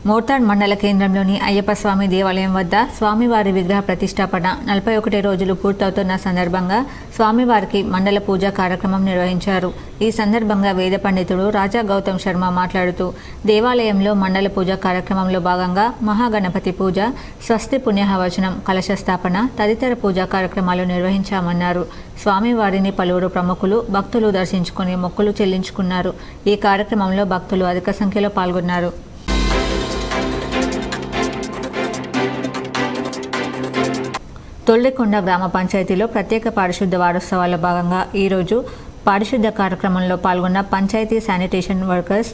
మోర్తాడ్ మండల కేంద్రంలోని అయ్యప్ప స్వామి దేవాలయం వద్ద స్వామివారి విగ్రహ ప్రతిష్టాపన 41 రోజులు పూర్తవుతున్న సందర్భంగా స్వామివారికి మండల పూజా కార్యక్రమం నిర్వహించారు. ఈ సందర్భంగా వేద పండితుడు రాజా గౌతమ్ శర్మ మాట్లాడుతూ దేవాలయంలో మండల పూజా కార్యక్రమంలో భాగంగా మహాగణపతి పూజ, స్వస్తి పుణ్యహవచనం, కలశ స్థాపన తదితర పూజా కార్యక్రమాలు నిర్వహించామన్నారు. స్వామివారిని పలువురు ప్రముఖులు, భక్తులు దర్శించుకుని మొక్కులు చెల్లించుకున్నారు. ఈ కార్యక్రమంలో భక్తులు అధిక సంఖ్యలో పాల్గొన్నారు. తొల్లికొండ గ్రామ పంచాయతీలో ప్రత్యేక పారిశుద్ధ వారోత్సవాల్లో భాగంగా ఈరోజు పారిశుద్ధ కార్యక్రమంలో పాల్గొన్న పంచాయతీ శానిటేషన్ వర్కర్స్,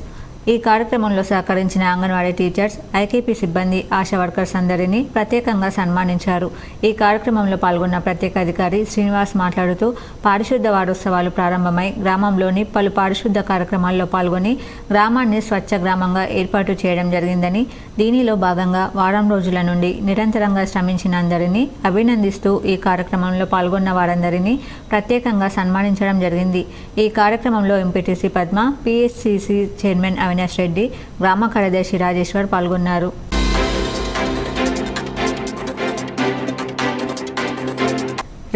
ఈ కార్యక్రమంలో సహకరించిన అంగన్వాడీ టీచర్స్, ఐకేపీ సిబ్బంది, ఆశా వర్కర్స్ అందరినీ ప్రత్యేకంగా సన్మానించారు. ఈ కార్యక్రమంలో పాల్గొన్న ప్రత్యేక అధికారి శ్రీనివాస్ మాట్లాడుతూ పారిశుద్ధ వారోత్సవాలు ప్రారంభమై గ్రామంలోని పలు పారిశుద్ధ కార్యక్రమాల్లో పాల్గొని గ్రామాన్ని స్వచ్ఛ గ్రామంగా ఏర్పాటు చేయడం జరిగిందని, దీనిలో భాగంగా వారం రోజుల నుండి నిరంతరంగా శ్రమించిన అందరినీ అభినందిస్తూ ఈ కార్యక్రమంలో పాల్గొన్న వారందరినీ ప్రత్యేకంగా సన్మానించడం జరిగింది. ఈ కార్యక్రమంలో MPTC Padma, PSCC chairman Avinash Reddy, గ్రామ కార్యదర్శి రాజేశ్వర్ పాల్గొన్నారు.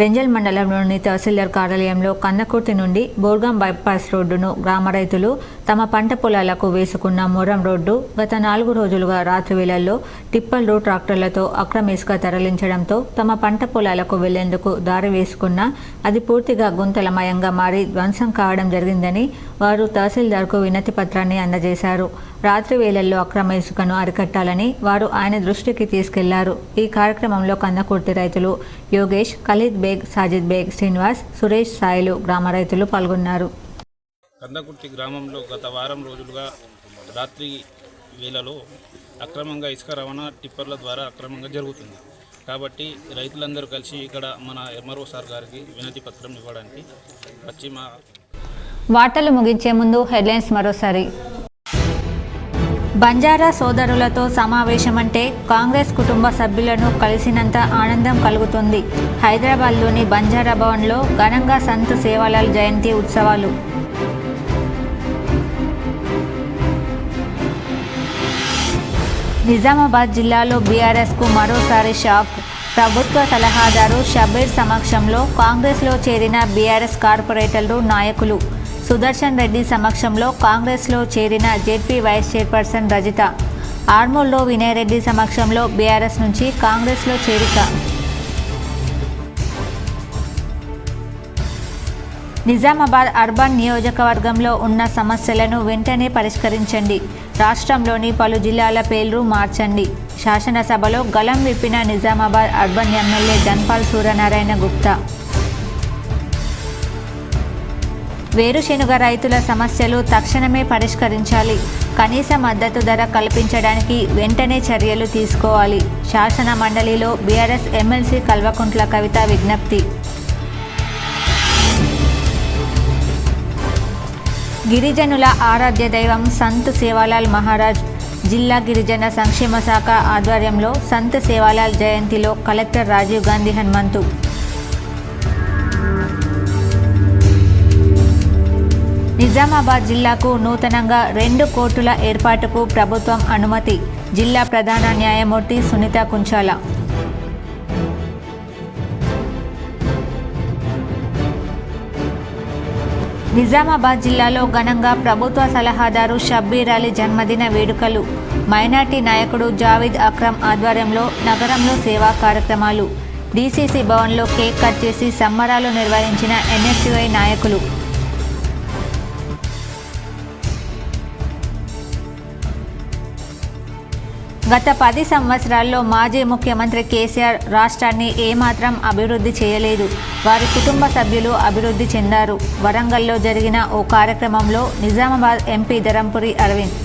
రెంజల్ మండలంలోని తహసీల్దార్ కార్యాలయంలో కన్నకుర్తి నుండి బోర్గాం బైపాస్ రోడ్డును గ్రామ రైతులు తమ పంట పొలాలకు వేసుకున్న మొరం రోడ్డు గత 4 రోజులుగా రాత్రి వేళల్లో టిప్పర్లు, ట్రాక్టర్లతో అక్రమ ఇసుక తరలించడంతో తమ పంట పొలాలకు వెళ్లేందుకు దారి వేసుకున్న అది పూర్తిగా గుంతలమయంగా మారి ధ్వంసం కావడం జరిగిందని వారు తహసీల్దార్కు వినతి పత్రాన్ని అందజేశారు. రాత్రి వేళల్లో అక్రమ ఇసుకను అరికట్టాలని వారు ఆయన దృష్టికి తీసుకెళ్లారు. ఈ కార్యక్రమంలో కన్నకుర్తి రైతులు యోగేష్, ఖలీద్ బేగ్, సాజిద్ బేగ్, శ్రీనివాస్, సురేష్, సాయిలు గ్రామ రైతులు పాల్గొన్నారు. కందకుర్తి గ్రామంలో గత వారం రోజులుగా రాత్రి వేళలో అక్రమంగా ఇసుక రవాణా టిప్పర్ల ద్వారా అక్రమంగా జరుగుతుంది. కాబట్టి రైతులందరూ కలిసి ఇక్కడ మన ఎంఆర్ఓ సార్ గారికి వినతి పత్రం ఇవ్వడానికి వచ్చి మా వార్తలు ముగించే ముందు హెడ్లైన్స్ మరోసారి. బంజారా సోదరులతో సమావేశం అంటే కాంగ్రెస్ కుటుంబ సభ్యులను కలిసినంత ఆనందం కలుగుతుంది. హైదరాబాద్లోని బంజారా భవన్లో ఘనంగా సంత్ సేవాలాల్ జయంతి ఉత్సవాలు. నిజామాబాద్ జిల్లాలో బీఆర్ఎస్కు మరోసారి షాక్. ప్రభుత్వ సలహాదారు షబీర్ సమక్షంలో కాంగ్రెస్లో చేరిన బీఆర్ఎస్ కార్పొరేటర్లు, నాయకులు. సుదర్శన్ రెడ్డి సమక్షంలో కాంగ్రెస్లో చేరిన జెడ్పీ వైస్ చైర్పర్సన్ రజిత. ఆర్మూర్లో వినయ్ రెడ్డి సమక్షంలో బీఆర్ఎస్ నుంచి కాంగ్రెస్లో చేరిక. నిజామాబాద్ అర్బన్ నియోజకవర్గంలో ఉన్న సమస్యలను వెంటనే పరిష్కరించండి. రాష్ట్రంలోని పలు జిల్లాల పేర్లు మార్చండి. శాసనసభలో గళం విప్పిన నిజామాబాద్ అర్బన్ ఎమ్మెల్యే ధన్పాల్ సూర్యనారాయణ గుప్తా. వేరుశెనగ రైతుల సమస్యలు తక్షణమే పరిష్కరించాలి. కనీస మద్దతు ధర కల్పించడానికి వెంటనే చర్యలు తీసుకోవాలి. శాసన మండలిలో బీఆర్ఎస్ ఎమ్మెల్సీ కల్వకుంట్ల కవిత విజ్ఞప్తి. గిరిజనుల ఆరాధ్య దైవం సంత్ సేవాలాల్ మహారాజ్. జిల్లా గిరిజన సంక్షేమ శాఖ ఆధ్వర్యంలో సంత్ సేవాలాల్ జయంతిలో కలెక్టర్ రాజీవ్ గాంధీ హనుమంతు. నిజామాబాద్ జిల్లాకు నూతనంగా 2 కోర్టుల ఏర్పాటుకు ప్రభుత్వం అనుమతి. జిల్లా ప్రధాన న్యాయమూర్తి సునీత కుంచాల. నిజామాబాద్ జిల్లాలో ఘనంగా ప్రభుత్వ సలహాదారు షబ్బీర్ అలీ జన్మదిన వేడుకలు. మైనార్టీ నాయకుడు జావీద్ అక్రమ్ ఆధ్వర్యంలో నగరంలో సేవా కార్యక్రమాలు. డీసీసీ భవన్లో కేక్ కట్ చేసి సంబరాలు నిర్వహించిన ఎన్ఎస్యుఐ నాయకులు. గత 10 సంవత్సరాల్లో మాజీ ముఖ్యమంత్రి కేసీఆర్ రాష్ట్రాన్ని ఏమాత్రం అభివృద్ధి చేయలేదు. వారి కుటుంబ సభ్యులు అభివృద్ధి చెందారు. వరంగల్లో జరిగిన ఓ కార్యక్రమంలో నిజామాబాద్ ఎంపీ ధరంపురి అరవింద్.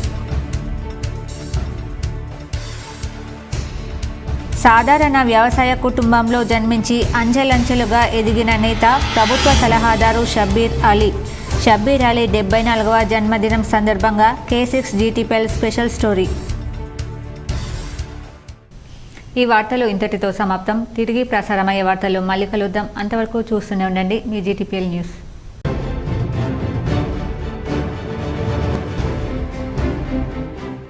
సాధారణ వ్యవసాయ కుటుంబంలో జన్మించి అంచెలంచెలుగా ఎదిగిన నేత ప్రభుత్వ సలహాదారు షబ్బీర్ అలీ. షబ్బీర్ అలీ 74వ జన్మదినం సందర్భంగా K6 GTPL స్పెషల్ స్టోరీ. ఈ వార్తలు ఇంతటితో సమాప్తం. తిరిగి ప్రసారమయ్యే వార్తలు మళ్ళీ కలుద్దాం. అంతవరకు చూస్తూనే ఉండండి మీ GTPL న్యూస్.